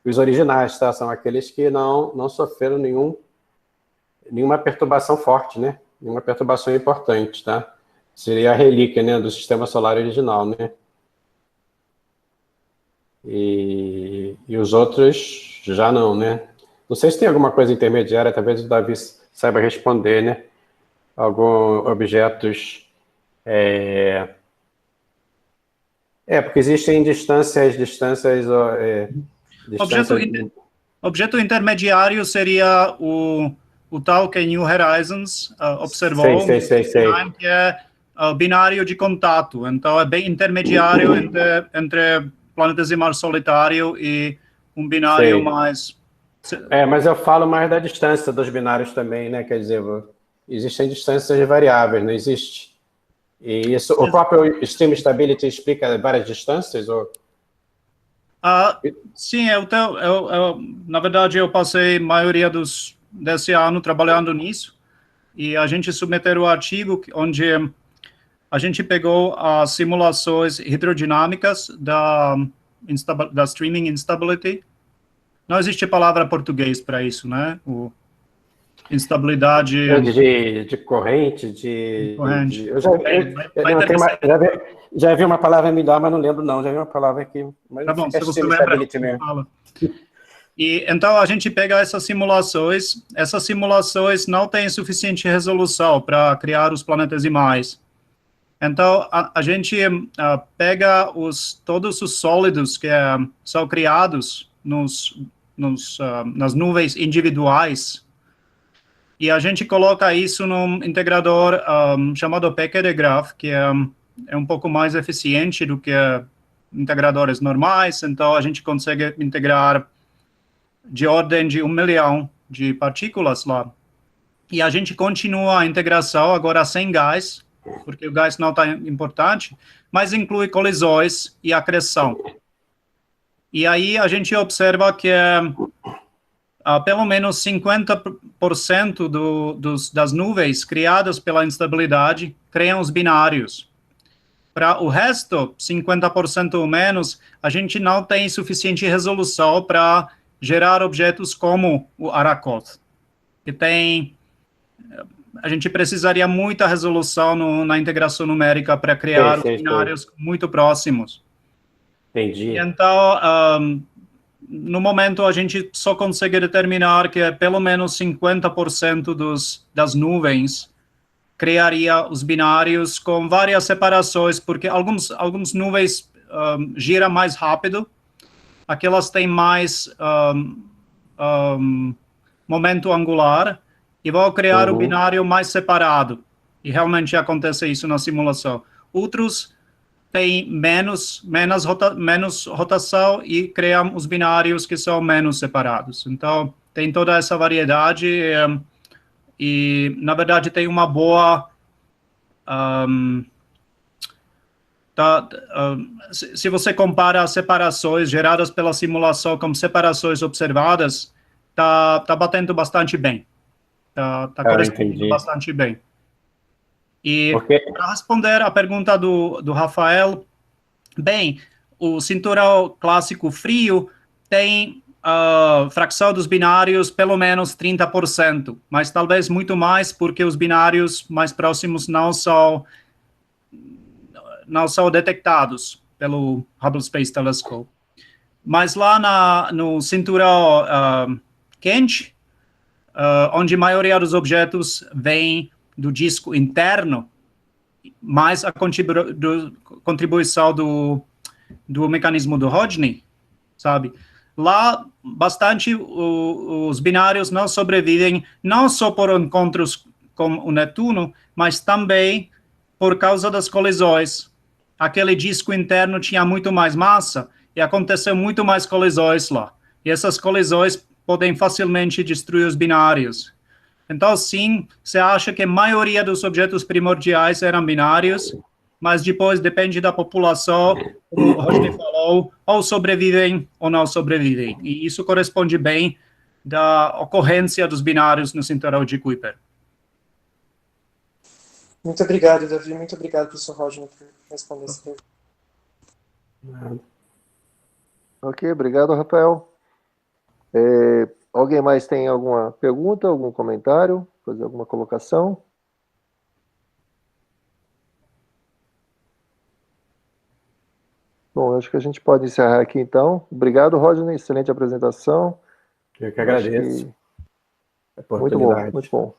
os originais, tá? São aqueles que não sofreram nenhuma perturbação forte, né? Nenhuma perturbação importante, tá? Seria a relíquia, né, do sistema solar original, né? E os outros já não, né? Não sei se tem alguma coisa intermediária, talvez o Davi saiba responder, né? Alguns objetos... porque existem distâncias... Objeto intermediário seria o tal que New Horizons observou, sei. que é binário de contato. Então, é bem intermediário entre planetesimal solitário e um binário mais... mas eu falo mais da distância dos binários também, né? Quer dizer, existem distâncias variáveis, não existe? E isso, o próprio Stream Stability explica várias distâncias? Ou... Sim, na verdade, eu passei a maioria desse ano trabalhando nisso, e a gente submeteu o artigo onde a gente pegou as simulações hidrodinâmicas da streaming instability. Não existe palavra em português para isso, né? Instabilidade... De corrente, corrente. Eu já vi uma palavra melhor, mas não lembro não. Já vi uma palavra aqui. Mas tá bom, se você lembra, fala. E então a gente pega essas simulações não têm suficiente resolução para criar os planetesimais. Então a gente pega todos os sólidos que são criados nas nuvens individuais e a gente coloca isso num integrador chamado Pecke-de-Graph, que é um pouco mais eficiente do que integradores normais. Então a gente consegue integrar de ordem de 1 milhão de partículas lá. E a gente continua a integração agora sem gás, porque o gás não está importante, mas inclui colisões e acreção. E aí a gente observa que pelo menos 50% das nuvens criadas pela instabilidade criam os binários. Para o resto, 50% ou menos, a gente não tem suficiente resolução para gerar objetos como o Aracot. A gente precisaria muita resolução na integração numérica para criar os binários muito próximos. Entendi. E então, no momento, a gente só consegue determinar que pelo menos 50% das nuvens criaria os binários com várias separações, porque algumas nuvens giram mais rápido, aquelas têm mais momento angular, e vão criar o binário mais separado. E realmente acontece isso na simulação. Outros têm menos rotação e criam os binários que são menos separados. Então, tem toda essa variedade e na verdade, tem uma boa... se você compara as separações geradas pela simulação com separações observadas, tá batendo bastante bem. Tá correspondendo bastante bem. E para responder a pergunta do Rafael, bem, o cinturão clássico frio tem fração dos binários pelo menos 30%, mas talvez muito mais, porque os binários mais próximos não são detectados pelo Hubble Space Telescope. Mas lá no cinturão quente, onde a maioria dos objetos vem do disco interno, mais a contribuição do mecanismo do Hodgkin, sabe? Lá, bastante os binários não sobrevivem, não só por encontros com o Netuno, mas também por causa das colisões. Aquele disco interno tinha muito mais massa e aconteceu muito mais colisões lá. E essas colisões podem facilmente destruir os binários. Então, sim, você acha que a maioria dos objetos primordiais eram binários, mas depois depende da população, como o Rodney falou, ou sobrevivem ou não sobrevivem. E isso corresponde bem da ocorrência dos binários no cinturão de Kuiper. Muito obrigado, Davi. Muito obrigado, professor Rodney, por responder essa pergunta. Ok, obrigado, Rafael. Alguém mais tem alguma pergunta, algum comentário, fazer alguma colocação? Bom, acho que a gente pode encerrar aqui, então. Obrigado, Rodney, excelente apresentação. Eu que agradeço. Muito bom, muito bom.